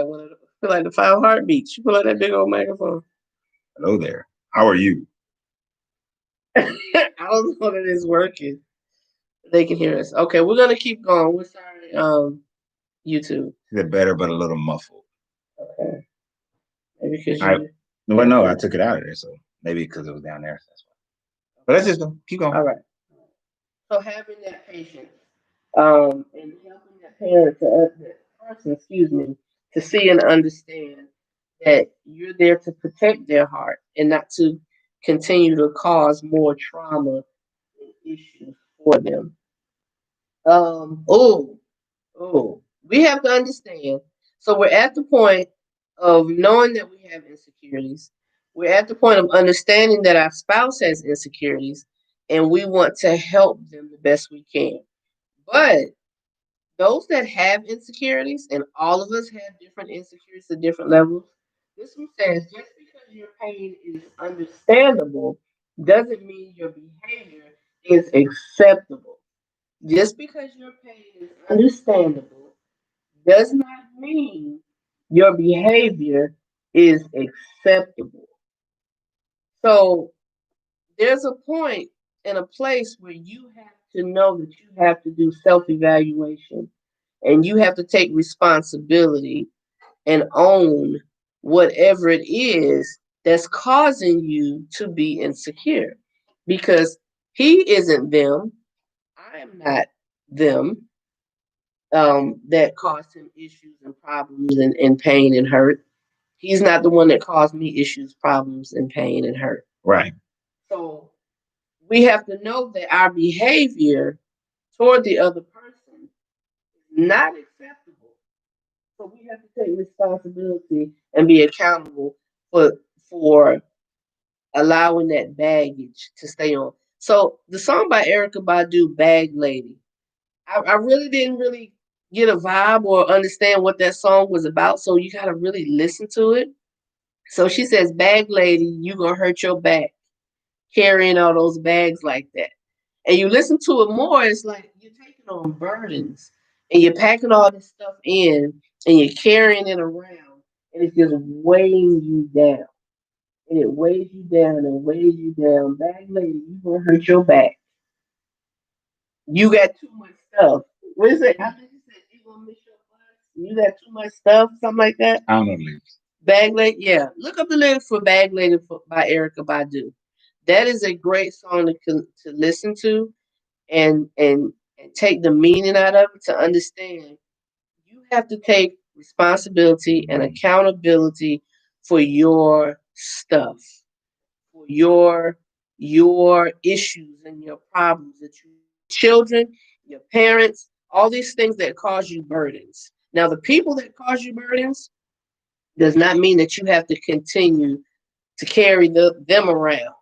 one of the feel like the 5 heartbeats? You pull out that big old microphone. Hello there. How are you? I don't know that it's working. They can hear us. Okay, we're gonna keep going. We're sorry, YouTube. Is it better, but a little muffled? Okay, maybe because I you. well, no, I took it out of there, so maybe because it was down there. That's why. But let's just go. Keep going. All right. So having that patience, and helping that parent that person, excuse me, to see and understand that you're there to protect their heart and not to continue to cause more trauma and issues for them. Oh, we have to understand. So we're at the point of knowing that we have insecurities. We're at the point of understanding that our spouse has insecurities, and we want to help them the best we can. But those that have insecurities, and all of us have different insecurities at different levels, this one says just because your pain is understandable doesn't mean your behavior is acceptable. Just because your pain is understandable does not mean your behavior is acceptable. So there's a point and a place where you have to know that you have to do self evaluation and you have to take responsibility and own whatever it is that's causing you to be insecure because he isn't them. I am not them. That caused him issues and problems and pain and hurt. He's not the one that caused me issues, problems, and pain and hurt. Right. So we have to know that our behavior toward the other person is not acceptable. So we have to take responsibility and be accountable for allowing that baggage to stay on. So the song by Erica Badu, Bag Lady, I really didn't really get a vibe or understand what that song was about. So you gotta really listen to it. So she says, "Bag lady, you gonna hurt your back carrying all those bags like that." And you listen to it more, it's like you're taking on burdens and you're packing all this stuff in and you're carrying it around and it's just weighing you down. And it weighs you down and weighs you down. Bag lady, you gonna hurt your back. You got too much stuff. What is it? I think you said you gonna miss your bus. You got too much stuff, something like that. I don't know the lyrics. Bag Lady, yeah. Look up the lyrics for Bag Lady by Erica Badu. That is a great song to listen to and take the meaning out of it to understand. You have to take responsibility and accountability for your stuff, for your issues and your problems that you children, your parents, all these things that cause you burdens. Now, the people that cause you burdens does not mean that you have to continue to carry them around.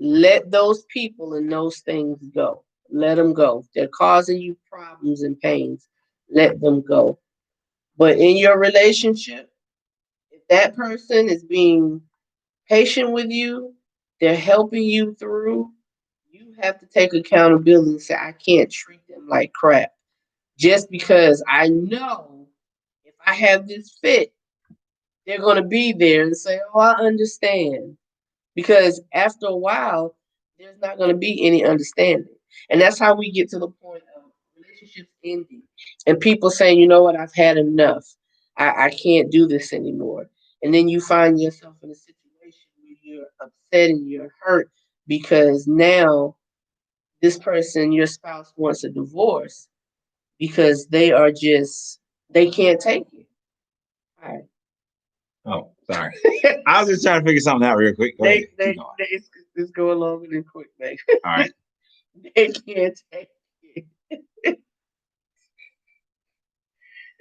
Let those people and those things go. Let them go. They're causing you problems and pains. Let them go. But in your relationship, if that person is being patient with you, they're helping you through, you have to take accountability and say, I can't treat them like crap. Just because I know if I have this fit, they're going to be there and say, oh, I understand. Because after a while, there's not going to be any understanding. And that's how we get to the point of relationships ending and people saying, you know what, I've had enough. I can't do this anymore. And then you find yourself in a situation where you're upset and you're hurt because now this person, your spouse, wants a divorce because they can't take it. All right. Oh, sorry. I was just trying to figure something out real quick. Go ahead. It's going longer than quick, man. All right. They can't take it.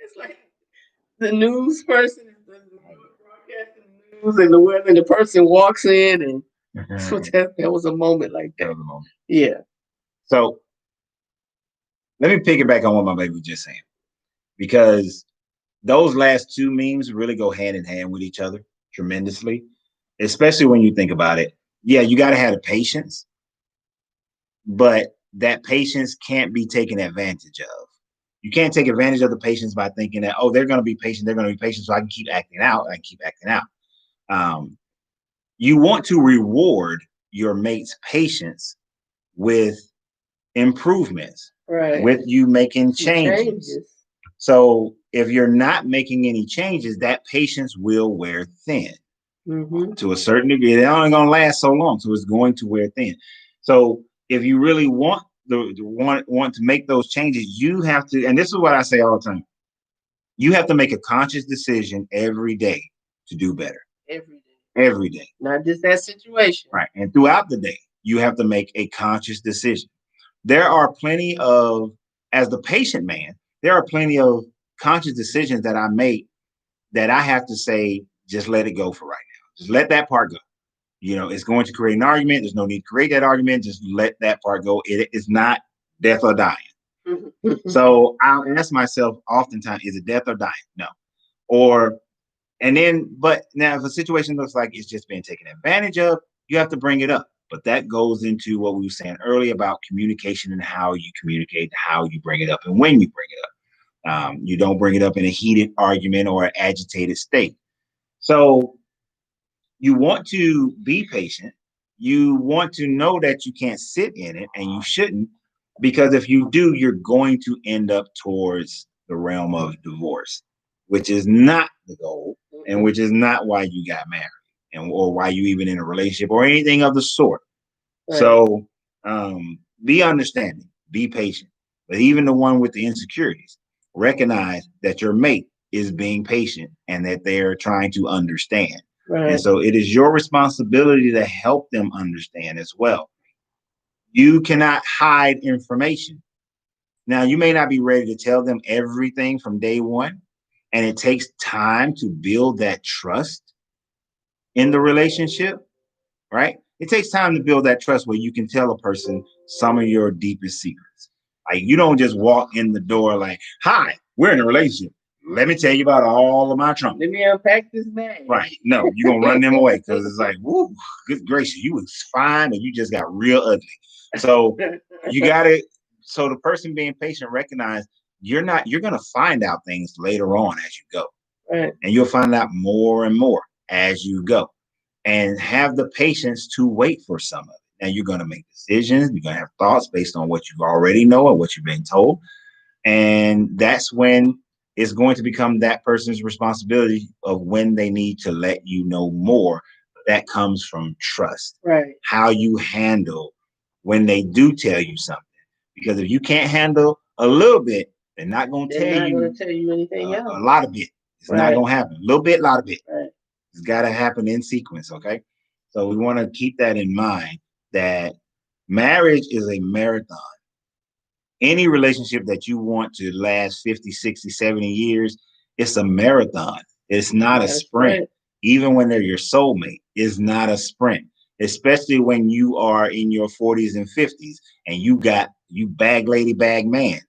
It's like the news person is broadcasting the news and the weather, and the person walks in, and so that was a moment like that. That was a moment. Yeah. So let me piggyback on what my baby was just saying, because those last two memes really go hand in hand with each other tremendously, especially when you think about it. Yeah, you got to have the patience, but that patience can't be taken advantage of. You can't take advantage of the patience by thinking that, oh, they're going to be patient. They're going to be patient. So I can keep acting out. I can keep acting out. You want to reward your mate's patience with improvements, Right. with you making changes. So if you're not making any changes, that patience will wear thin to a certain degree. They're only going to last so long, so it's going to wear thin. So if you really want to make those changes, you have to. And this is what I say all the time: you have to make a conscious decision every day to do better. Every day. Not just that situation. Right. And throughout the day, you have to make a conscious decision. There are plenty of, as the patient man, there are plenty of conscious decisions that I make that I have to say, just let it go for right now. Just let that part go. You know, it's going to create an argument. There's no need to create that argument. Just let that part go. It is not death or dying. So I'll ask myself oftentimes, is it death or dying? No. But now if a situation looks like it's just being taken advantage of, you have to bring it up. But that goes into what we were saying earlier about communication and how you communicate, how you bring it up, and when you bring it up. You don't bring it up in a heated argument or an agitated state. So you want to be patient. You want to know that you can't sit in it, and you shouldn't, because if you do, you're going to end up towards the realm of divorce, which is not the goal, and which is not why you got married, and or why you even in a relationship or anything of the sort. Right. So be understanding, be patient. But even the one with the insecurities, recognize that your mate is being patient and that they're trying to understand. Right. And so it is your responsibility to help them understand as well. You cannot hide information. Now, you may not be ready to tell them everything from day one, and it takes time to build that trust in the relationship, right? It takes time to build that trust where you can tell a person some of your deepest secrets. Like, you don't just walk in the door like, hi, we're in a relationship. Let me tell you about all of my trauma. Let me unpack this bag. Right. No, you're going to run them away because it's like, whoo, good gracious, you was fine and you just got real ugly. So you got to, so the person being patient recognize you're going to find out things later on as you go. Right. And you'll find out more and more as you go. And have the patience to wait for some of it. and you're going to make decisions. You're going to have thoughts based on what you already know or what you've been told. And that's when it's going to become that person's responsibility of when they need to let you know more. That comes from trust. Right. How you handle when they do tell you something. Because if you can't handle a little bit, they're not going to tell you anything else. A lot of bit. It's not going to happen. A little bit, a lot of bit. Right. It's got to happen in sequence, okay? So we want to keep that in mind, that marriage is a marathon. Any relationship that you want to last 50, 60, 70 years, it's a marathon. It's not a sprint. Even when they're your soulmate, it's not a sprint, especially when you are in your 40s and 50s and you bag lady, bag man.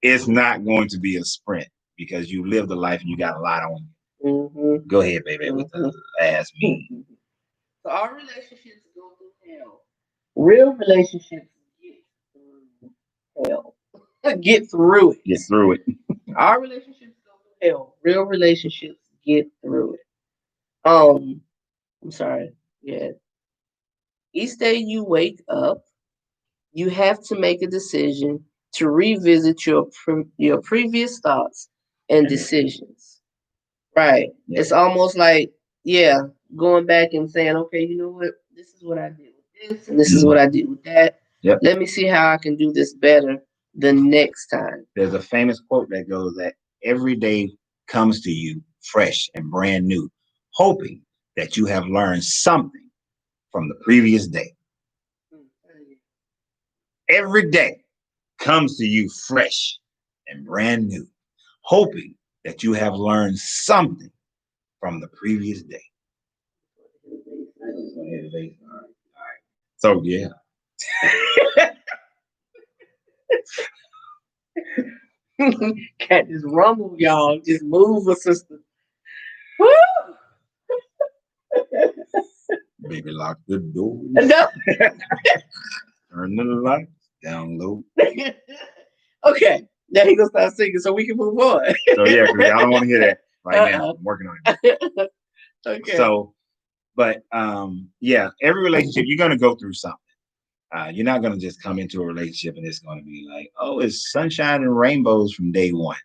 It's not going to be a sprint because you lived a life and you got a lot on you. Mm-hmm. Go ahead, baby, with the last meeting. So our relationships go through hell. Real relationships get through hell. Get through it. Get through it. Our relationships go through hell. Real relationships get through it. I'm sorry. Yeah. Each day you wake up, you have to make a decision to revisit your previous thoughts and decisions. Right. Yeah. It's almost like, going back and saying, okay, you know what? This is what I did with this, and this is what I did with that. Yep. Let me see how I can do this better the next time. There's a famous quote that goes that every day comes to you fresh and brand new, hoping that you have learned something from the previous day. Every day comes to you fresh and brand new, hoping that you have learned something from the previous day. All right. So, yeah. Can't just rumble, y'all. Just move, a sister. Woo! Baby, lock the door. No. Turn the lights down low. Okay. Now he gonna start singing so we can move on. So yeah, because I don't want to hear that right now. I'm working on it. Okay. So, but yeah, every relationship you're gonna go through something. You're not gonna just come into a relationship and it's gonna be like, oh, it's sunshine and rainbows from day one.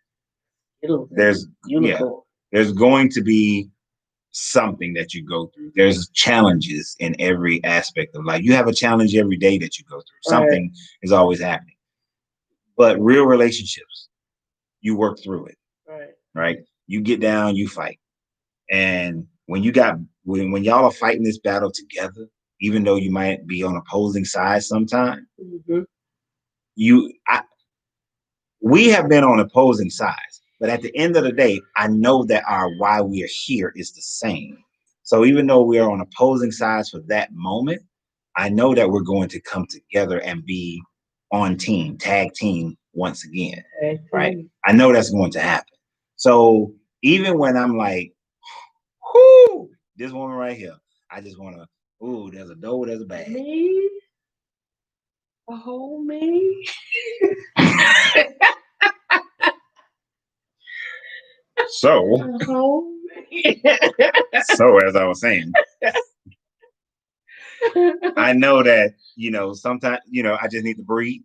There's going to be something that you go through. There's challenges in every aspect of life. You have a challenge every day that you go through. Something is always happening. But real relationships, you work through it. Right? You get down, you fight. And when y'all are fighting this battle together, even though you might be on opposing sides sometimes, we have been on opposing sides. But at the end of the day, I know that our why we are here is the same. So even though we are on opposing sides for that moment, I know that we're going to come together and be on team, tag team once again. Right? I know that's going to happen. So even when I'm like, whoo, this woman right here, I just want to, ooh, there's a door, there's a bag. Me? Oh, me? So as I was saying, I know that, sometimes, I just need to breathe,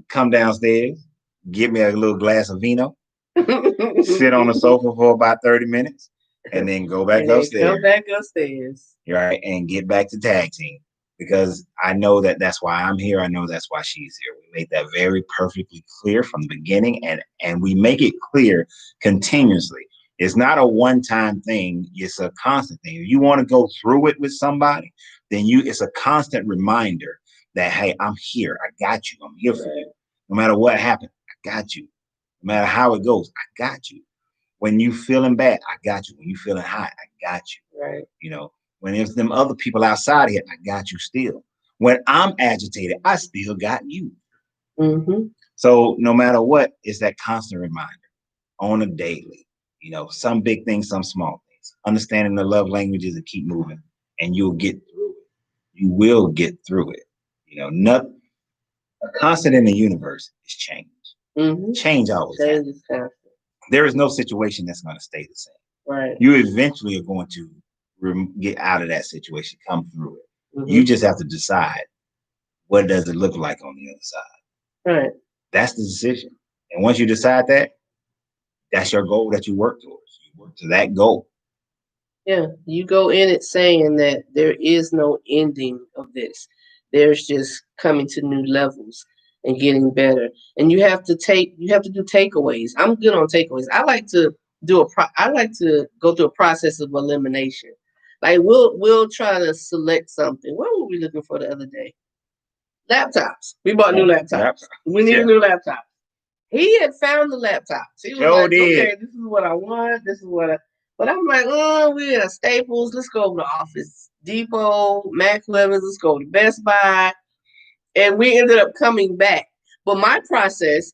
come downstairs, give me a little glass of vino, sit on the sofa for about 30 minutes, and then go back upstairs. Come back upstairs. Right, and get back to tag team. Because I know that that's why I'm here. I know that's why she's here. We made that very perfectly clear from the beginning, and we make it clear continuously. It's not a one-time thing. It's a constant thing. If you want to go through it with somebody, then it's a constant reminder that, hey, I'm here. I got you. I'm here for you. No matter what happened, I got you. No matter how it goes, I got you. When you feeling bad, I got you. When you feeling hot, I got you. Right. When there's them other people outside here, I got you still. When I'm agitated, I still got you. So no matter what, it's that constant reminder on a daily, some big things, some small things, understanding the love languages and keep moving, and you'll get through it. You will get through it. Nothing, a constant in the universe is change. Change always happens. There is no situation that's going to stay the same. Right. You eventually are going to get out of that situation, come through it. You just have to decide what does it look like on the other side. Right. That's the decision. And once you decide that, that's your goal that you work towards. You work to that goal. Yeah, you go in it saying that there is no ending of this. There's just coming to new levels and getting better. And you have to do takeaways. I'm good on takeaways. I like to go through a process of elimination. Like we'll try to select something. What were we looking for the other day? Laptops. We bought new laptops. We need a new laptop. He had found the laptops. He was like, okay, this is what I want. This is what I. But I'm like, oh, we're at Staples. Let's go over to Office Depot, Mac Clemens. Let's go to Best Buy. And we ended up coming back. But my process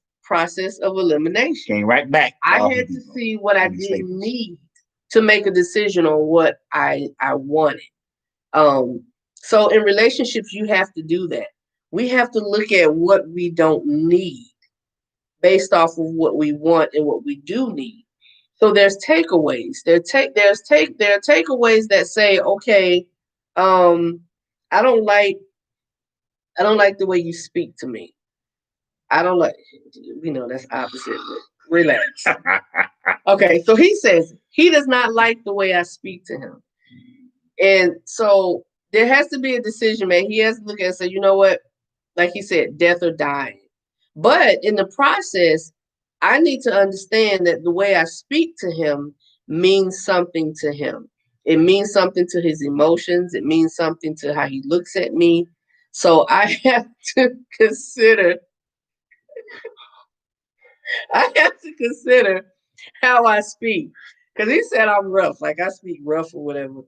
of elimination. Came right back. I had to see what I didn't need to make a decision on what I wanted. So in relationships, you have to do that. We have to look at what we don't need based off of what we want and what we do need. So there's takeaways. There are takeaways that say, okay, I don't like the way you speak to me. I don't like, that's opposite. Relax. Okay, so he says he does not like the way I speak to him. And so there has to be a decision made. He has to look at it and say, you know what? Like he said, death or dying. But in the process, I need to understand that the way I speak to him means something to him. It means something to his emotions. It means something to how he looks at me. So I have to consider how I speak. Because he said I'm rough, like I speak rough or whatever.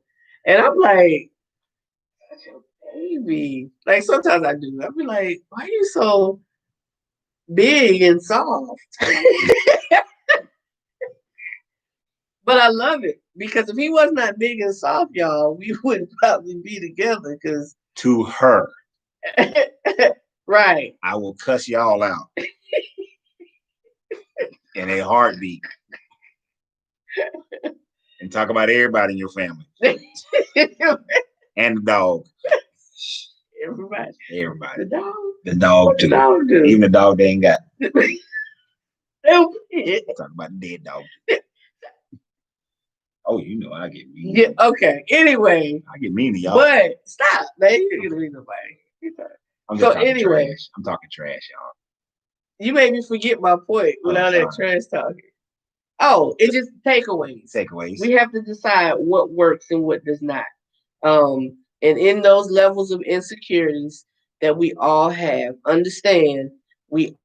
And I'm like, baby. Like sometimes I do. I'll be like, why are you so big and soft? But I love it because if he was not big and soft, y'all, we wouldn't probably be together. Because to her, right, I will cuss y'all out in a heartbeat and talk about everybody in your family and the dog. Everybody. The dog too. Even the dog they ain't got. Talk about the dead dog. Oh, I get mean. Yeah, okay. Anyway. I get mean to y'all. But stop, man. You didn't get mean to nobody. I'm just talking trash. I'm talking trash, y'all. You made me forget my point without that trash talking. Oh, it's just takeaways. We have to decide what works and what does not. And in those levels of insecurities that we all have, understand we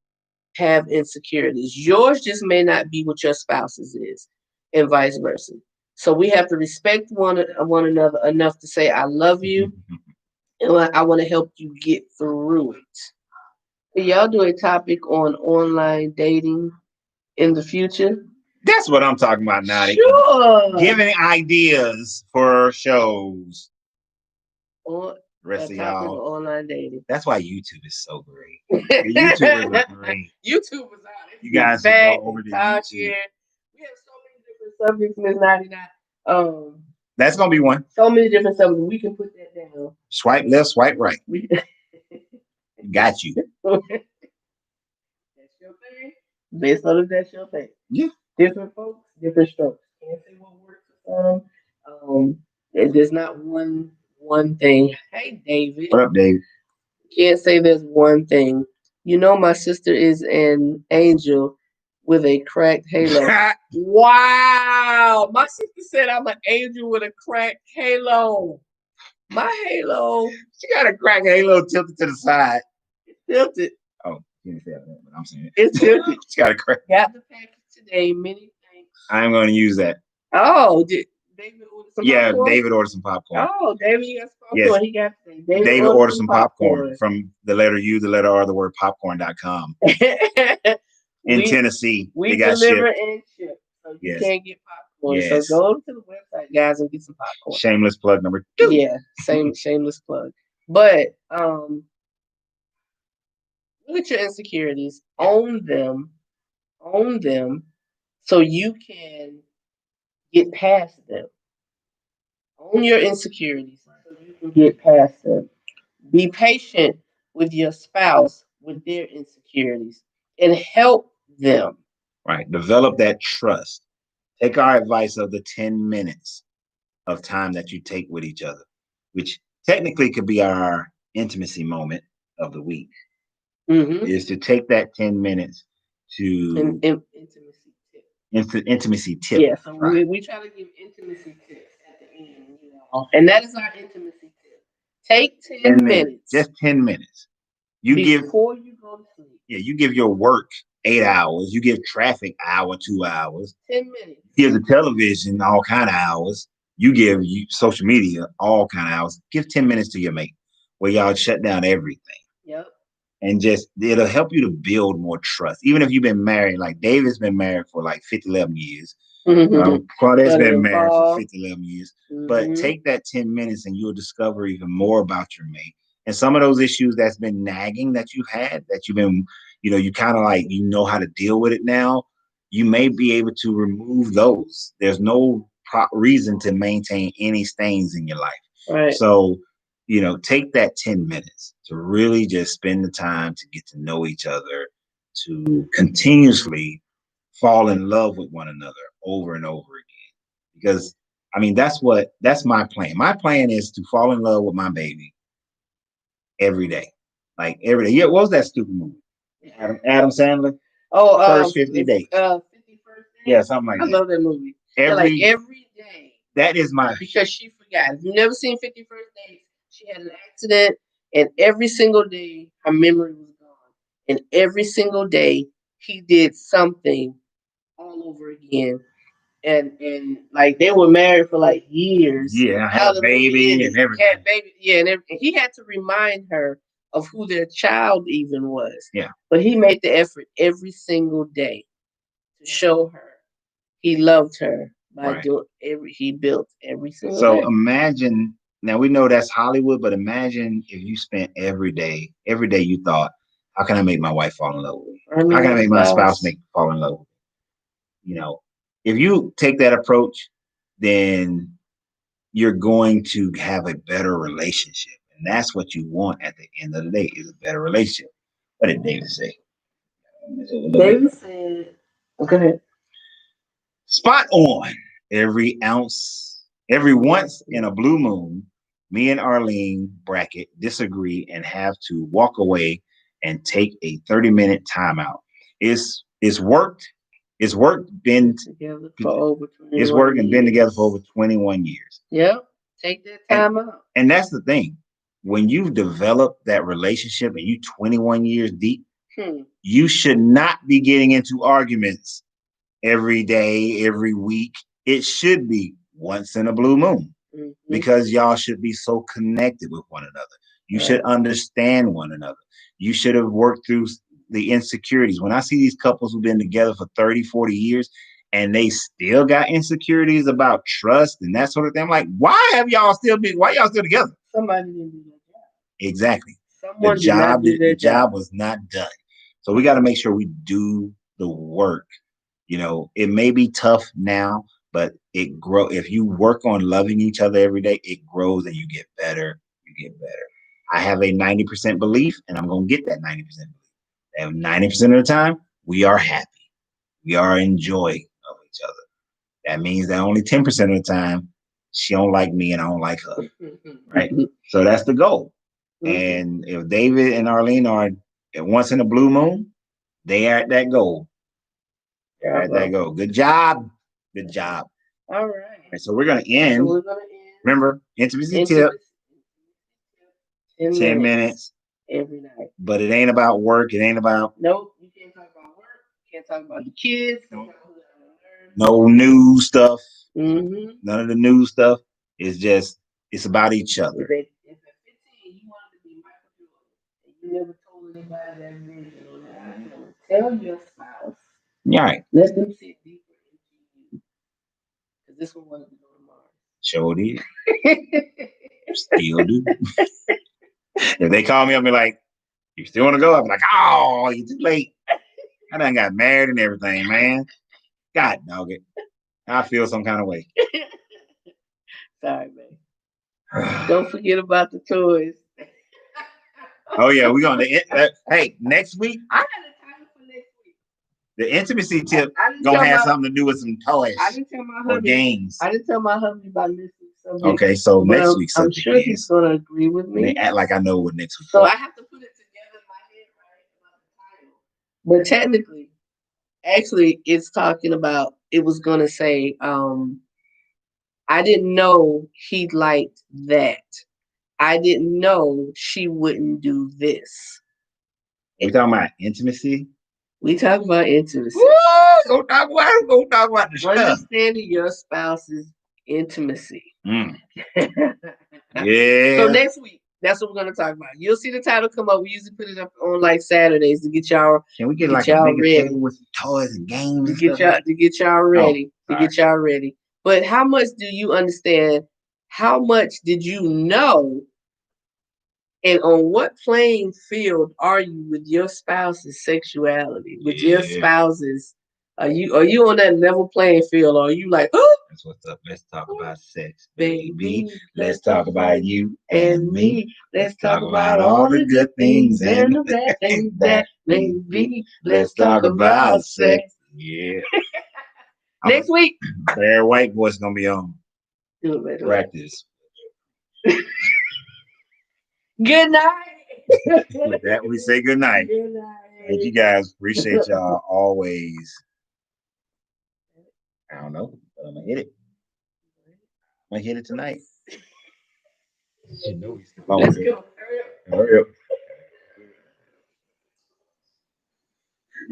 have insecurities. Yours just may not be what your spouse's is, and vice versa. So we have to respect one another enough to say, I love you, and I want to help you get through it. Can y'all do a topic on online dating in the future? That's what I'm talking about now. Sure. Giving ideas for shows. Rest of y'all. Online dating. That's why YouTube is so great. The YouTubers are great. YouTube is out. You guys should go over to YouTube. Here. We have so many different subjects, Ms. 99. That's gonna be one. So many different subjects. We can put that down. Swipe left, swipe right. Got you. That's your thing. Based on that's your thing. Yeah. Different folks, different strokes. Can't say what works for them. There's not one thing. Hey, David. What up, David? Can't say there's one thing. My sister is an angel with a cracked halo. Wow. My sister said I'm an angel with a cracked halo. My halo. She got a cracked halo tilted to the side. It's tilted. Oh, you didn't say that, but I'm saying it. It's tilted. She got a crack. Got the package today. Many thanks. I'm going to use that. Oh, did David order some popcorn? David ordered some popcorn. Oh, David, you got some popcorn. Yes. He got today. David ordered some popcorn from the letter U, the letter R, the word popcorn.com. In Tennessee. We deliver and ship. So you can't get popcorn. Yes. So go to the website, guys, and get some popcorn. Shameless plug number 2. Yeah, shameless plug. But look at your insecurities. Own them, so you can get past them. Own your insecurities so you Get past them. Be patient with your spouse with their insecurities and help them. Right. Develop that trust. Take our advice of the 10 minutes of time that you take with each other, which technically could be our intimacy moment of the week, is to take that 10 minutes to Intimacy tip. intimacy tip. Yeah, so right. we try to give intimacy tips at the end, and that is our intimacy tip. Take 10 minutes. Just 10 minutes. You before you go to sleep. Yeah, you give your work 8 hours. You give traffic hour, 2 hours. 10 minutes. You give the television all kind of hours. You give social media all kind of hours. Give 10 minutes to your mate where y'all shut down everything. Yep. And just it'll help you to build more trust. Even if you've been married, like David's been married for like 50, 11 years. Claudette's been married for 50, 11 years. But take that 10 minutes and you'll discover even more about your mate. And some of those issues that's been nagging that you've had, that you've been, you kind of like, how to deal with it now. You may be able to remove those. There's no reason to maintain any stains in your life. Right. So, take that 10 minutes to really just spend the time to get to know each other, to continuously fall in love with one another over and over again. Because, that's my plan. My plan is to fall in love with my baby every day. Like every day. Yeah, what was that stupid movie? Adam Sandler? Oh, First 50 days. 51st Day? Yeah, something like that. I love that movie. Every day. That is my... Because she forgot. If you've never seen 51st Days, she had an accident, and every single day, her memory was gone. And every single day, he did something all over again. And like they were married for like years. Yeah, had a baby and everything. Had baby, yeah, and he had to remind her of who their child even was. Yeah. But he made the effort every single day to show her he loved her by doing he built every single day. So imagine, now we know that's Hollywood, but imagine if you spent every day you thought, how can I make my wife fall in love with me? How can I make my spouse fall in love with me? If you take that approach, then you're going to have a better relationship. And that's what you want at the end of the day, is a better relationship. What did David say? David said, go ahead. Spot on. Every once in a blue moon, me and Arlene bracket disagree and have to walk away and take a 30-minute timeout. It's worked. It's been together for over 21 It's worked and been together for over 21 years. Yep. Take that time out. And that's the thing. When you've developed that relationship and you 21 years deep, you should not be getting into arguments every day, every week. It should be once in a blue moon, because y'all should be so connected with one another. You should understand one another. You should have worked through the insecurities. When I see these couples who've been together for 30, 40 years and they still got insecurities about trust and that sort of thing, I'm like, why y'all still together? Somebody didn't do their job. Exactly. Someone the job was not done. So we got to make sure we do the work. It may be tough now, but it grow. If you work on loving each other every day, it grows and you get better. I have a 90% belief, and I'm going to get that 90% belief. And 90% of the time, we are happy. We are enjoying of each other. That means that only 10% of the time, she don't like me and I don't like her. Right? So that's the goal. And if David and Arlene are once in a blue moon, they are at that goal. Good job. All right. So we're going to end. Remember, intimacy tip. 10 minutes. Every night. But it ain't about work. It ain't about... Nope. You can't talk about work. You can't talk about the kids. No new stuff. None of the new stuff. It's about each other. If at 15 you wanted to be Michael Jordan and you never told anybody that vision or that, tell your spouse. Right. Let them see deeper into you. Because this one wanted to go to Mars. Sure did. Still do. If they call me up and be like, you still want to go? I'm like, oh, you're too late. I done got married and everything, man. God dog it. I feel some kind of way. Sorry, man. Don't forget about the toys. Oh yeah, we're gonna. Hey, next week I had a title for next week. the intimacy tip I didn't gonna tell have my something to do with some toys I didn't tell my or hubby. games. I didn't tell my hubby about this subject. Okay, so But next week's I'm subject sure he's is. gonna agree with They me. act like I know what next week. So I have to put it together in my head, right? About the title. But technically, actually, it's talking about. It was gonna say, I didn't know he liked that. I didn't know she wouldn't do this. We talking about intimacy. We talk about intimacy. Go talk about it. Go talk about the stuff. Understanding your spouse's intimacy. Mm. So Yeah. next week, that's what we're gonna talk about. You'll see the title come up. We usually put it up on like Saturdays to get y'all Can we get get like a y'all bigger ready. table with some toys and games to and get stuff? y'all to get y'all ready. Oh, To get y'all ready. But how much do you understand? How much did you know? And on what playing field are you with your spouse's sexuality? With your Yeah. spouse's are you on that level playing field? Or are you like, oh, That's what's up. Let's talk about sex, baby. Let's talk about you and and me. me? Let's talk about all the good things and the bad things that may be. Let's talk about sex. Yeah. Next week. Barry White voice gonna be on. Do it, baby. Practice. Good night. With that, we say good night. Good night. Thank you guys. Appreciate y'all always. I don't know, but I'm gonna hit it. I'm gonna hit it tonight. You know he's the Let's go. Hurry up.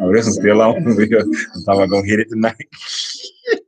Oh, this one's still on. I'm talking about gonna hit it tonight.